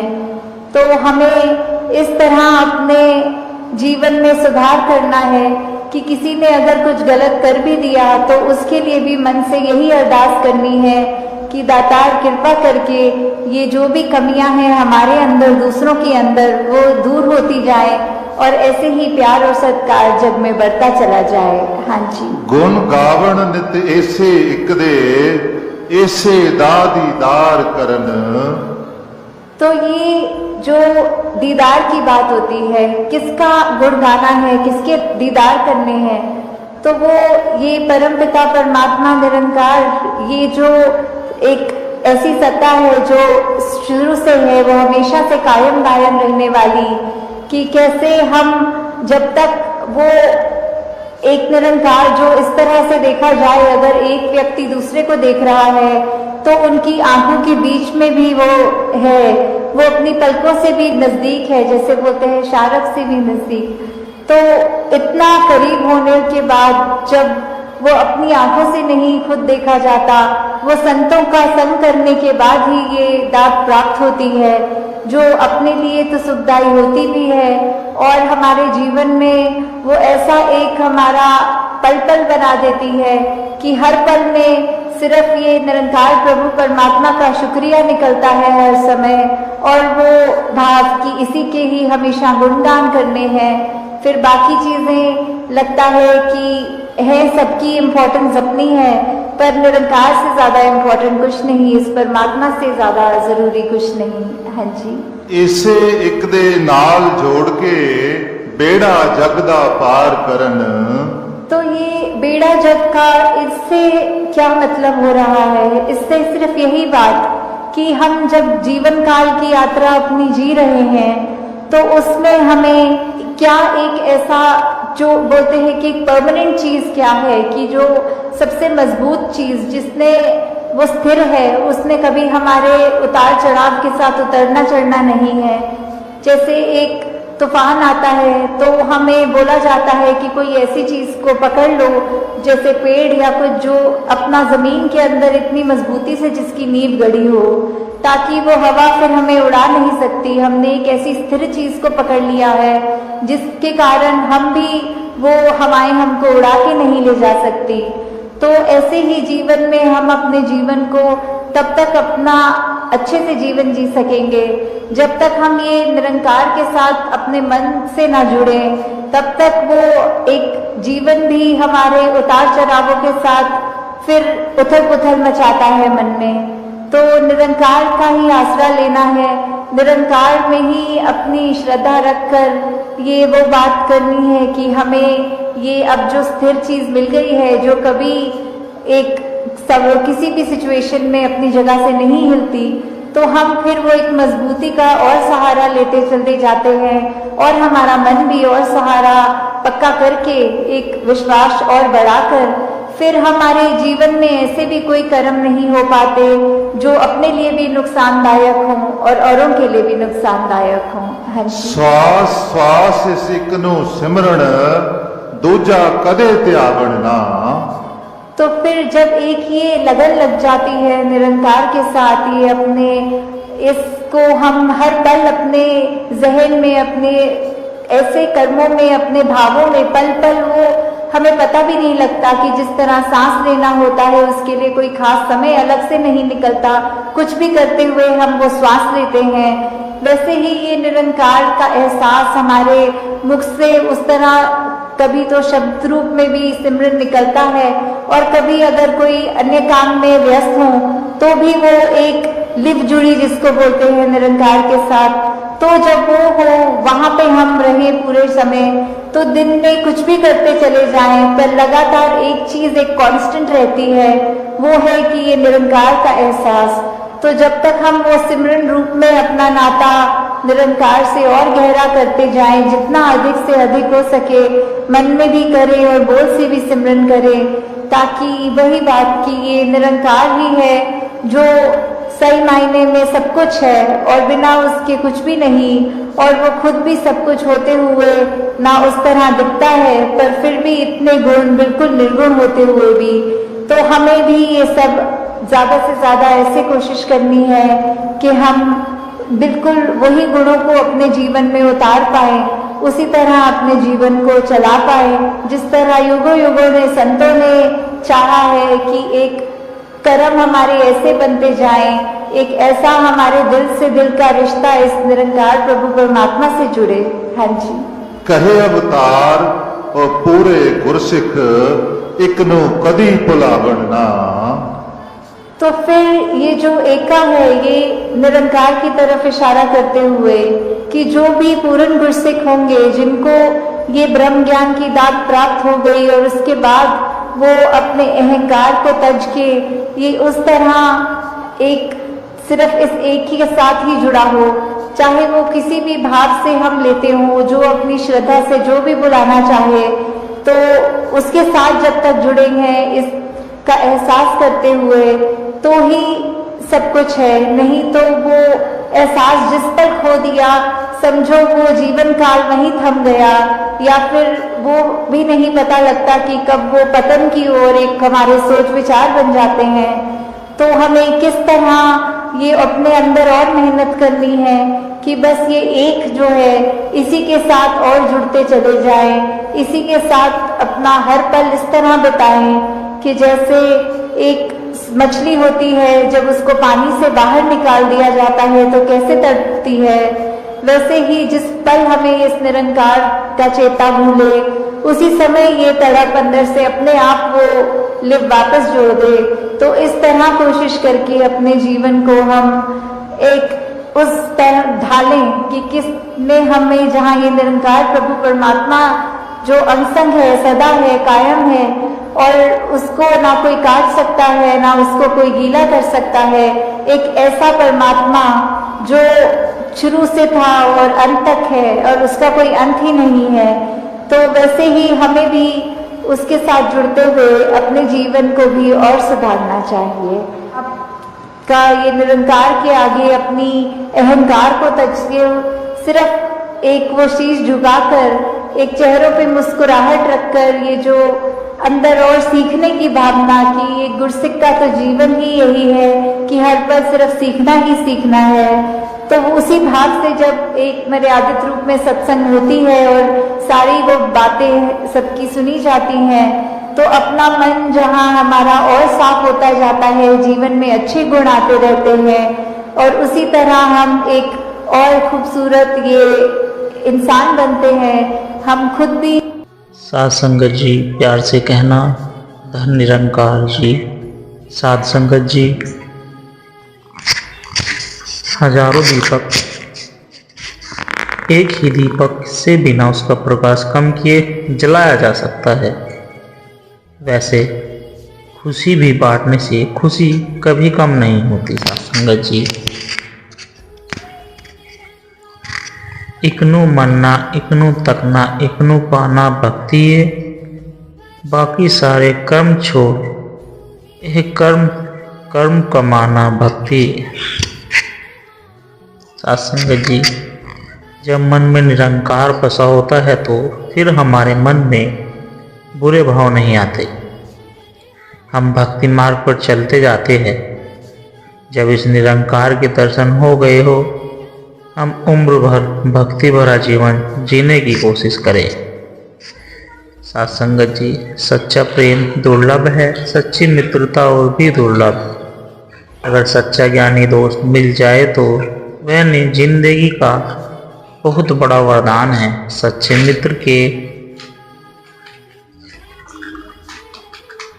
तो हमें इस तरह अपने जीवन में सुधार करना है कि किसी ने अगर कुछ गलत कर भी दिया तो उसके लिए भी मन से यही अरदास करनी है कि दातार कृपा करके ये जो भी कमियां हैं हमारे अंदर, दूसरों के अंदर, वो दूर होती जाए और ऐसे ही प्यार और सत्कार जग में बढ़ता चला जाए। हाँ जी। गुण गावण नित ऐसे एक दे ऐसे दीदार करन। तो ये जो दीदार की बात होती है, किसका गुण गाना है, किसके दीदार करने हैं, तो वो ये परमपिता परमात्मा निरंकार, ये जो एक ऐसी सत्ता है जो शुरू से है, वो हमेशा से कायम कायम रहने वाली, कि कैसे हम जब तक वो एक निरंकार जो इस तरह से देखा जाए, अगर एक व्यक्ति दूसरे को देख रहा है तो उनकी आंखों के बीच में भी वो है, वो अपनी पलकों से भी नजदीक है, जैसे बोलते हैं शारक से भी नजदीक। तो इतना करीब होने के बाद जब वो अपनी आंखों से नहीं खुद देखा जाता, वो संतों का संग करने के बाद ही ये दात प्राप्त होती है, जो अपने लिए तो सुखदायी होती भी है और हमारे जीवन में वो ऐसा एक हमारा पल पल बना देती है कि हर पल में सिर्फ ये निरंकार प्रभु परमात्मा का शुक्रिया निकलता है हर समय, और वो भाव कि इसी के ही हमेशा गुणगान करने हैं। फिर बाकी चीजें लगता है कि है सबकी इम्पोर्टेंस अपनी है, पर निरंकार से ज्यादा इम्पोर्टेंट कुछ नहीं, इस परमात्मा से ज्यादा जरूरी कुछ नहीं। हाँ जी, इसे एक दे नाल जोड़ के बेड़ा जग दा पार करन। तो ये बेड़ा जग का इससे क्या मतलब हो रहा है? इससे सिर्फ यही बात कि हम जब जीवन काल की यात्रा अपनी जी रहे हैं, तो उसमें हमें क्या एक ऐसा जो बोलते हैं कि परमानेंट चीज क्या है, कि जो सबसे मजबूत चीज जिसने वो स्थिर है, उसने कभी हमारे उतार चढ़ाव के साथ उतरना चढ़ना नहीं है। जैसे एक तूफान आता है तो हमें बोला जाता है कि कोई ऐसी चीज को पकड़ लो, जैसे पेड़ या कुछ जो अपना जमीन के अंदर इतनी मजबूती से जिसकी नींव गड़ी हो, ताकि वो हवा फिर हमें उड़ा नहीं सकती। हमने एक ऐसी स्थिर चीज को पकड़ लिया है जिसके कारण हम भी वो हवाएं हमको उड़ा के नहीं ले जा सकती। तो ऐसे ही जीवन में हम अपने जीवन को तब तक अपना अच्छे से जीवन जी सकेंगे जब तक हम ये निरंकार के साथ अपने मन से ना जुड़े। तब तक वो एक जीवन भी हमारे उतार चढ़ावों के साथ फिर उथल पुथल मचाता है मन में। तो निरंकार का ही आसरा लेना है, निरंकार में ही अपनी श्रद्धा रखकर ये वो बात करनी है कि हमें ये अब जो स्थिर चीज मिल गई है, जो कभी एक सब किसी भी सिचुएशन में अपनी जगह से नहीं हिलती, तो हम फिर वो एक मजबूती का और सहारा लेते चलते जाते हैं, और हमारा मन भी और सहारा पक्का करके एक विश्वास और बढ़ाकर फिर हमारे जीवन में ऐसे भी कोई कर्म नहीं हो पाते जो अपने लिए भी नुकसानदायक हों और औरों के लिए भी नुकसानदायक हों। हाँ जी। श्वास श्वास इस एक नु सिमरण दूजा कदे त्यागण ना। तो फिर जब एक ये लगन लग जाती है निरंकार के साथ, ये अपने इसको हम हर पल अपने जहन में, अपने ऐसे कर्मों में, अपने भावों में पल पल वो हमें पता भी नहीं लगता कि जिस तरह सांस लेना होता है उसके लिए कोई खास समय अलग से नहीं निकलता, कुछ भी करते हुए हम वो श्वास लेते हैं, वैसे ही ये निरंकार का एहसास हमारे मुख से उस तरह कभी तो शब्द रूप में भी सिमरन निकलता है, और कभी अगर कोई अन्य काम में व्यस्त हो तो भी वो एक लिव जुड़ी जिसको बोलते हैं निरंकार के साथ। तो जब वो हो वहां पे हम रहे पूरे समय, तो दिन में कुछ भी करते चले जाएं, पर लगातार एक चीज एक कांस्टेंट रहती है, वो है कि ये निरंकार का एहसास। तो जब तक हम वो सिमरन रूप में अपना नाता निरंकार से और गहरा करते जाएं, जितना अधिक से अधिक हो सके मन में भी करें और बोल से भी सिमरन करें, ताकि वही बात कि ये निरंकार ही है जो सही मायने में सब कुछ है और बिना उसके कुछ भी नहीं, और वो खुद भी सब कुछ होते हुए ना उस तरह दिखता है, पर फिर भी इतने गुण बिल्कुल निर्गुण होते हुए भी। तो हमें भी ये सब ज्यादा से ज्यादा ऐसे कोशिश करनी है कि हम बिल्कुल वही गुणों को अपने जीवन में उतार पाए, उसी तरह अपने जीवन को चला पाए जिस तरह युगों युगों ने संतों ने चाहा है कि एक कर्म हमारे ऐसे बनते जाएं, एक ऐसा हमारे दिल से दिल का रिश्ता इस निरंकार प्रभु परमात्मा से जुड़े। हाँ जी। कहे अवतार और पूरे गुरसिख एक नु कदी भुलावण ना। तो फिर ये जो एका है ये निरंकार की तरफ इशारा करते हुए कि जो भी पूर्ण गुरसिख होंगे, जिनको ये ब्रह्म ज्ञान की दात प्राप्त हो गई और उसके बाद वो अपने अहंकार को तज के ये उस तरह एक सिर्फ इस एक ही के साथ ही जुड़ा हो, चाहे वो किसी भी भाव से हम लेते हो, जो अपनी श्रद्धा से जो भी बुलाना चाहे, तो उसके साथ जब तक जुड़े हैं इसका एहसास करते हुए तो ही सब कुछ है। नहीं तो वो एहसास जिस पर खो दिया, समझो वो जीवन काल वहीं थम गया, या फिर वो भी नहीं पता लगता कि कब वो पतन की ओर एक हमारे सोच विचार बन जाते हैं। तो हमें किस तरह ये अपने अंदर और मेहनत करनी है कि बस ये एक जो है इसी के साथ और जुड़ते चले जाएं, इसी के साथ अपना हर पल इस तरह बिताएं कि जैसे एक मछली होती है, जब उसको पानी से बाहर निकाल दिया जाता है तो कैसे तड़पती है, वैसे ही जिस पल हमें इस निरंकार का चेता भूले, उसी समय ये तड़प अंदर से अपने आप वो लिव वापस जोड़ दे। तो इस तरह कोशिश करके अपने जीवन को हम एक उस तरह ढालें कि किसने हमें, जहाँ ये निरंकार प्रभु परमात्मा जो अनसंग है, सदा है, कायम है, और उसको ना कोई काट सकता है, ना उसको कोई गीला कर सकता है, एक ऐसा परमात्मा जो शुरू से था और अंत तक है और उसका कोई अंत ही नहीं है। तो वैसे ही हमें भी उसके साथ जुड़ते हुए अपने जीवन को भी और सुधारना चाहिए। का ये निरंकार के आगे अपनी अहंकार को तज के सिर्फ एक वो शीश झुकाकर, एक चेहरों पे मुस्कुराहट रखकर, ये जो अंदर और सीखने की भावना की, ये गुरसिक का तो जीवन ही यही है कि हर पल सिर्फ सीखना ही सीखना है। तो उसी भाव से जब एक मर्यादित रूप में सत्संग होती है और सारी वो बातें सबकी सुनी जाती हैं, तो अपना मन जहाँ हमारा और साफ होता जाता है, जीवन में अच्छे गुण आते रहते हैं और उसी तरह हम एक और खूबसूरत ये इंसान बनते हैं। हम खुद भी साध संगत जी प्यार से कहना, धन निरंकार जी। साध संगत जी, हजारों दीपक, एक ही दीपक से बिना उसका प्रकाश कम किए जलाया जा सकता है। वैसे खुशी भी बांटने से खुशी कभी कम नहीं होती। साध संगत जी, इकनू मनना, इकनू तकना, इकनू पाना भक्ति, बाकी सारे कर्म छोड़ एक कर्म कमाना भक्ति। साध संगत जी, जब मन में निरंकार बसा होता है तो फिर हमारे मन में बुरे भाव नहीं आते। हम भक्ति मार्ग पर चलते जाते हैं। जब इस निरंकार के दर्शन हो गए हो, हम उम्र भर भक्ति भरा जीवन जीने की कोशिश करें। साध संगत जी, सच्चा प्रेम दुर्लभ है, सच्ची मित्रता और भी दुर्लभ। अगर सच्चा ज्ञानी दोस्त मिल जाए तो वह जिंदगी का बहुत बड़ा वरदान है। सच्चे मित्र के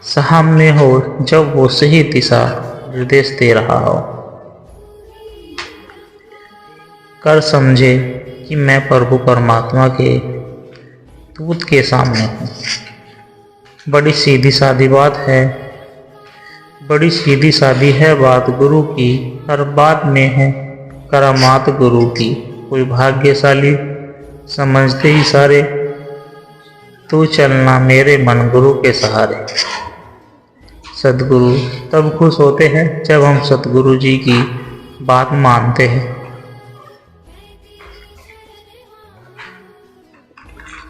सामने हो जब वो सही दिशा निर्देश दे रहा हो, कर समझे कि मैं प्रभु परमात्मा के दूत के सामने हूँ। बड़ी सीधी सादी बात है, बड़ी सीधी सादी है बात गुरु की, हर बात में है करामात गुरु की। कोई भाग्यशाली समझते ही सारे, तू चलना मेरे मन गुरु के सहारे। सद्गुरु तब खुश होते हैं जब हम सद्गुरु जी की बात मानते हैं।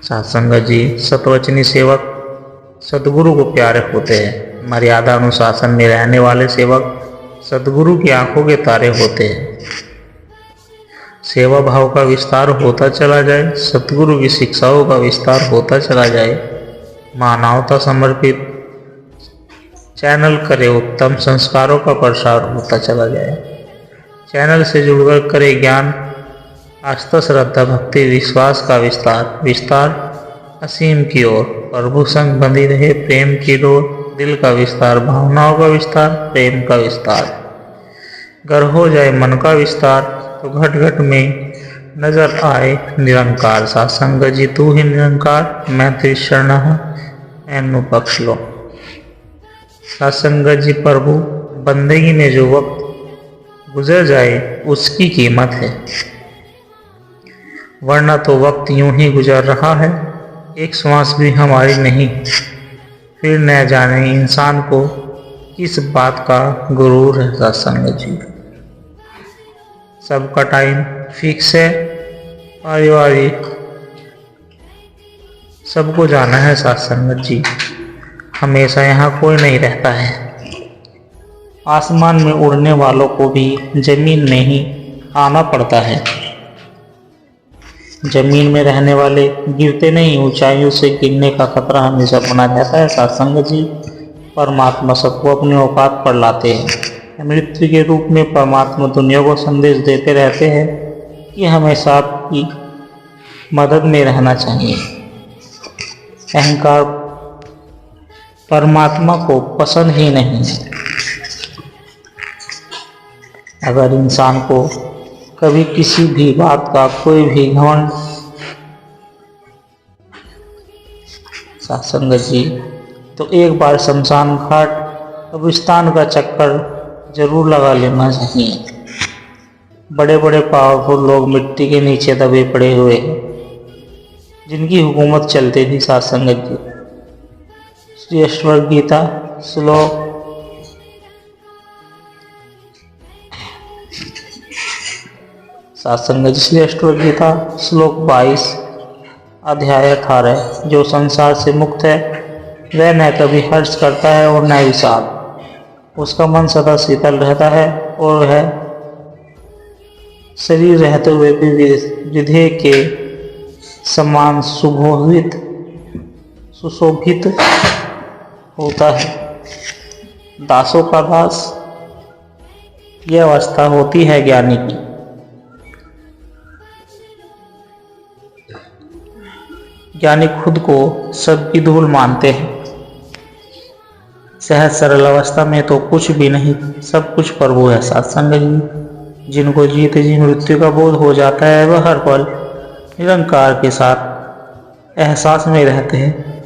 साध संगत जी, सतवचनी सेवक सद्गुरु को प्यारे होते हैं। मर्यादा अनुशासन में रहने वाले सेवक सद्गुरु की आंखों के तारे होते हैं। सेवा भाव का विस्तार होता चला जाए, सद्गुरु की शिक्षाओं का विस्तार होता चला जाए, मानवता समर्पित चैनल करे उत्तम संस्कारों का प्रसार होता चला जाए। चैनल से जुड़कर करे ज्ञान, आस्था, श्रद्धा, भक्ति, विश्वास का विस्तार असीम की ओर। प्रभु संग बंधी रहे प्रेम की डोर, दिल का विस्तार, भावनाओं का विस्तार, प्रेम का विस्तार। घर हो जाए मन का विस्तार तो घट घट में नजर आए निरंकार। साध संगत जी, तू ही निरंकार, मैं तेरी शरण हूँ, ऐनु बख्श लो। साध संगत जी, प्रभु बंदगी में जो वक्त गुजर जाए उसकी कीमत है, वरना तो वक्त यूं ही गुजर रहा है, एक श्वास भी हमारी नहीं। फिर न जाने इंसान को किस बात का गुरूर है। साध संगत जी, सबका टाइम फिक्स है, पारिवारिक सबको जाना है। साध संगत जी, हमेशा यहाँ कोई नहीं रहता है। आसमान में उड़ने वालों को भी जमीन में ही आना पड़ता है। जमीन में रहने वाले गिरते नहीं, ऊंचाइयों से गिरने का खतरा हमेशा बना रहता है। साध संगत जी, परमात्मा सबको अपनी औकात पर लाते हैं। मृत्यु के रूप में परमात्मा दुनिया को संदेश देते रहते हैं कि हमेशा आपकी मदद में रहना चाहिए। अहंकार परमात्मा को पसंद ही नहीं है। अगर इंसान को कभी किसी भी बात का कोई भी घमंड, सत्संगत जी, तो एक बार शमशान घाट कब्रिस्तान का चक्कर जरूर लगा लेना चाहिए। बड़े बड़े पावरफुल लोग मिट्टी के नीचे दबे पड़े हुए हैं, जिनकी हुकूमत चलती थी। सत्संगत जी, श्री अष्टवक्र गीता श्लोक सत्संगत जी, श्री अष्टवक्र गीता श्लोक 22 अध्याय 18, जो संसार से मुक्त है वह न कभी हर्ष करता है और न विषाद। उसका मन सदा शीतल रहता है और वह शरीर रहते हुए भी विधेय के समान सुशोभित होता है। दासों का दास यह अवस्था होती है ज्ञानी की। ज्ञानी खुद को सबकी धूल मानते हैं। सहज सरल अवस्था में तो कुछ भी नहीं, सब कुछ प्रभु है। सत्संग जी, जिनको जीते जी मृत्यु का बोध हो जाता है वह हर पल निरंकार के साथ एहसास में रहते हैं।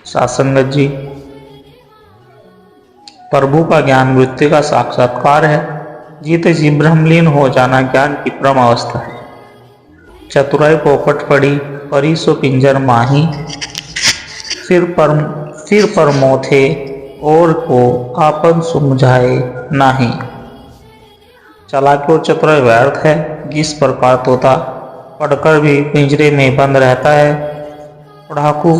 सत्संगत जी, प्रभु का ज्ञान मृत्यु का साक्षात्कार है। जीते जी ब्रह्मलीन हो जाना ज्ञान की परम अवस्था है। चतुराई पोपट पड़ी परी सो पिंजर माही, सिर पर मोथे और को आपन सुमझाए नाही। चालाकी और चतुराई व्यर्थ है। जिस प्रकार तोता पढ़कर भी पिंजरे में बंद रहता है, पढ़ाकू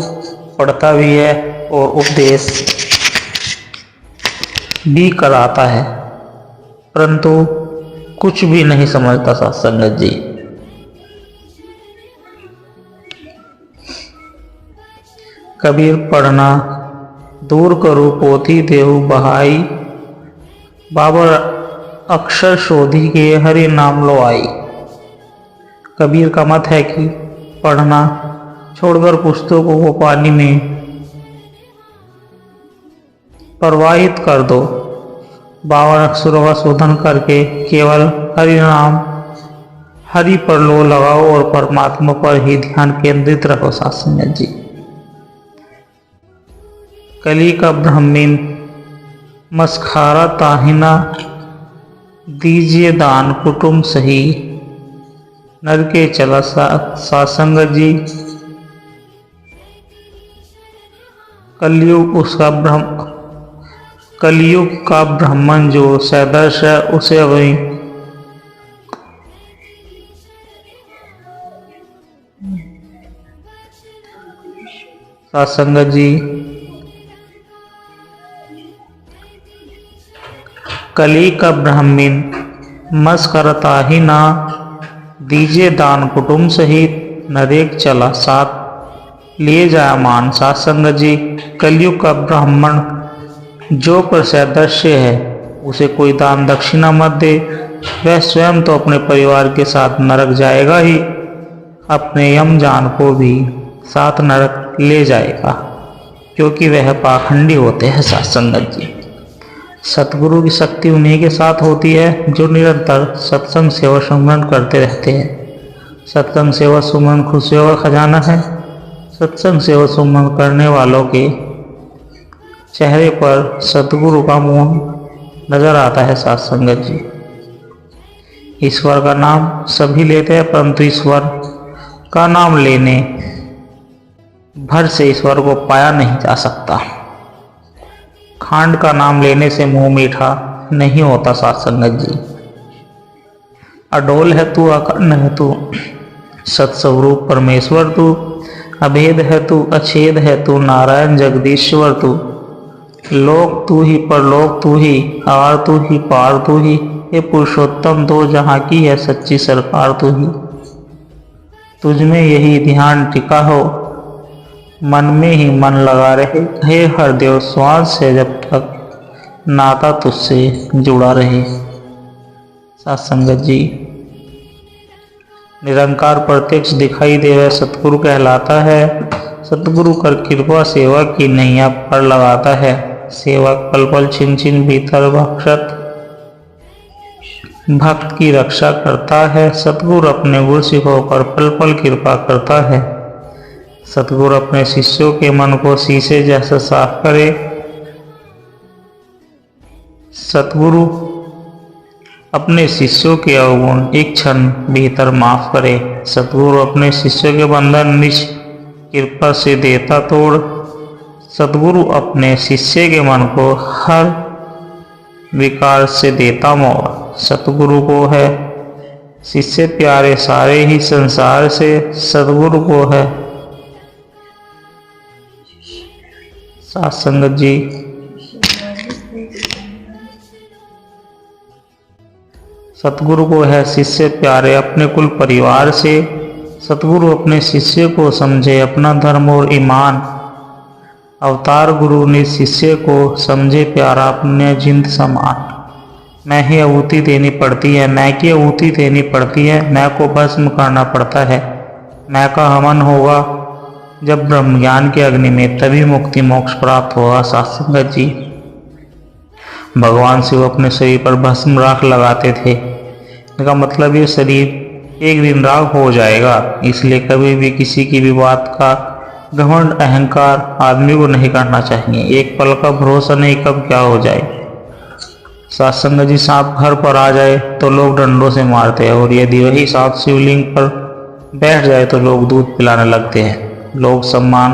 पढ़ता भी है और उपदेश भी कराता है, परंतु कुछ भी नहीं समझता। सत्संगत जी, कबीर पढ़ना दूर करू पोथी देहु बहाई, बाबर अक्षर शोधी के हरि नाम लो आई। कबीर का मत है कि पढ़ना छोड़कर पुस्तकों को पानी में प्रवाहित कर दो। 52 अक्षरों का शोधन करके केवल हरि नाम, हरि पर लो लगाओ और परमात्मा पर ही ध्यान केंद्रित रखो। सत्संगत जी, कली का ब्राह्मण मस्खारा ताहिना, दीजिए दान कुटुंब सही, नर के चला। सत्संगत जी, कलयुग का ब्राह्मण जो सदर्श है उसे वही सत्संगत जी, कली का ब्राह्मण मस करता ही ना, दीजिए दान कुटुंब सहित, नरेक चला साथ लिए जाया मान। सत्संगत जी, कलयुग का ब्राह्मण जो प्रसदस्य है उसे कोई दान दक्षिणा मत दे। वह स्वयं तो अपने परिवार के साथ नरक जाएगा ही, अपने यमजान को भी साथ नरक ले जाएगा, क्योंकि वह पाखंडी होते हैं। सत्संगत जी, सतगुरु की शक्ति उन्हीं के साथ होती है जो निरंतर सत्संग सेवा सुमरन करते रहते हैं। सत्संग सेवा सुमरन खुशियों का खजाना है। सत्संग सेवा सुमरन करने वालों के चेहरे पर सतगुरु का मुंह नजर आता है। सत्संगत जी, ईश्वर का नाम सभी लेते हैं, परंतु ईश्वर का नाम लेने भर से ईश्वर को पाया नहीं जा सकता। खांड का नाम लेने से मुंह मीठा नहीं होता। सत्संगत जी, अडोल है तू, अखंड है तू, सत्स्वरूप परमेश्वर तू, अभेद है तू, अछेद है तू, नारायण जगदीश्वर तू, लोक तू ही, परलोक तू ही, आर तू ही, पार तू ही, ये पुरुषोत्तम दो जहाँ की है सच्ची सरकार तू ही। तुझ में यही ध्यान टिका हो, मन में ही मन लगा रहे। हे हरदेव श्वास से जब तक नाता तुझसे जुड़ा रहे। साथ संगत जी, निरंकार प्रत्यक्ष दिखाई दे वह सतगुरु कहलाता है। सतगुरु कर कृपा सेवा की नैया पार लगाता है। सेवक पल पल छिन छिन भीतर भक्षत भक्त की रक्षा करता है। सतगुरु अपने गुरु सिखोकर पल पल कृपा करता है। सतगुरु अपने शिष्यों के मन को शीशे जैसा साफ करे। सतगुरु अपने शिष्यों के अवगुण एक क्षण भीतर माफ करे। सतगुरु अपने शिष्यों के बंधन निज कृपा से देता तोड़। सतगुरु अपने शिष्य के मन को हर विकार से देता मोड़। सतगुरु को है शिष्य प्यारे सारे ही संसार से। सतगुरु को है साथ संगत जी, सतगुरु को है शिष्य प्यारे अपने कुल परिवार से। सतगुरु अपने शिष्य को समझे अपना धर्म और ईमान। अवतार गुरु ने शिष्य को समझे प्यारा अपने जिंद समान। मैं ही आहुति देनी पड़ती है, मैं की आहुति देनी पड़ती है। मैं को भस्म करना पड़ता है। मैं का हवन होगा जब ब्रह्म ज्ञान के अग्नि में, तभी मुक्ति मोक्ष प्राप्त होगा। साथ संगत जी, भगवान शिव अपने शरीर पर भस्म राख लगाते थे। इसका मतलब ये शरीर एक दिन राख हो जाएगा। इसलिए कभी भी किसी की भी बात का घमंड अहंकार आदमी को नहीं करना चाहिए। एक पल का भरोसा नहीं कब क्या हो जाए। साथ संगत जी, सांप घर पर आ जाए तो लोग डंडों से मारते हैं, और यदि वही सांप शिवलिंग पर बैठ जाए तो लोग दूध पिलाने लगते हैं। लोग सम्मान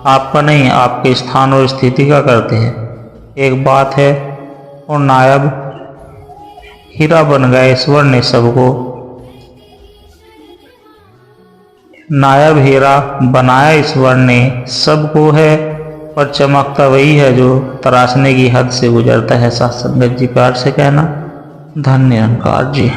आपका नहीं आपके स्थान और स्थिति का करते हैं। एक बात है, और नायब हीरा बन गए ईश्वर ने सबको। नायब हीरा बनाया ईश्वर ने सबको है, और चमकता वही है जो तराशने की हद से गुजरता है। साथ संगत जी, प्यार से कहना धन्य निरंकार जी।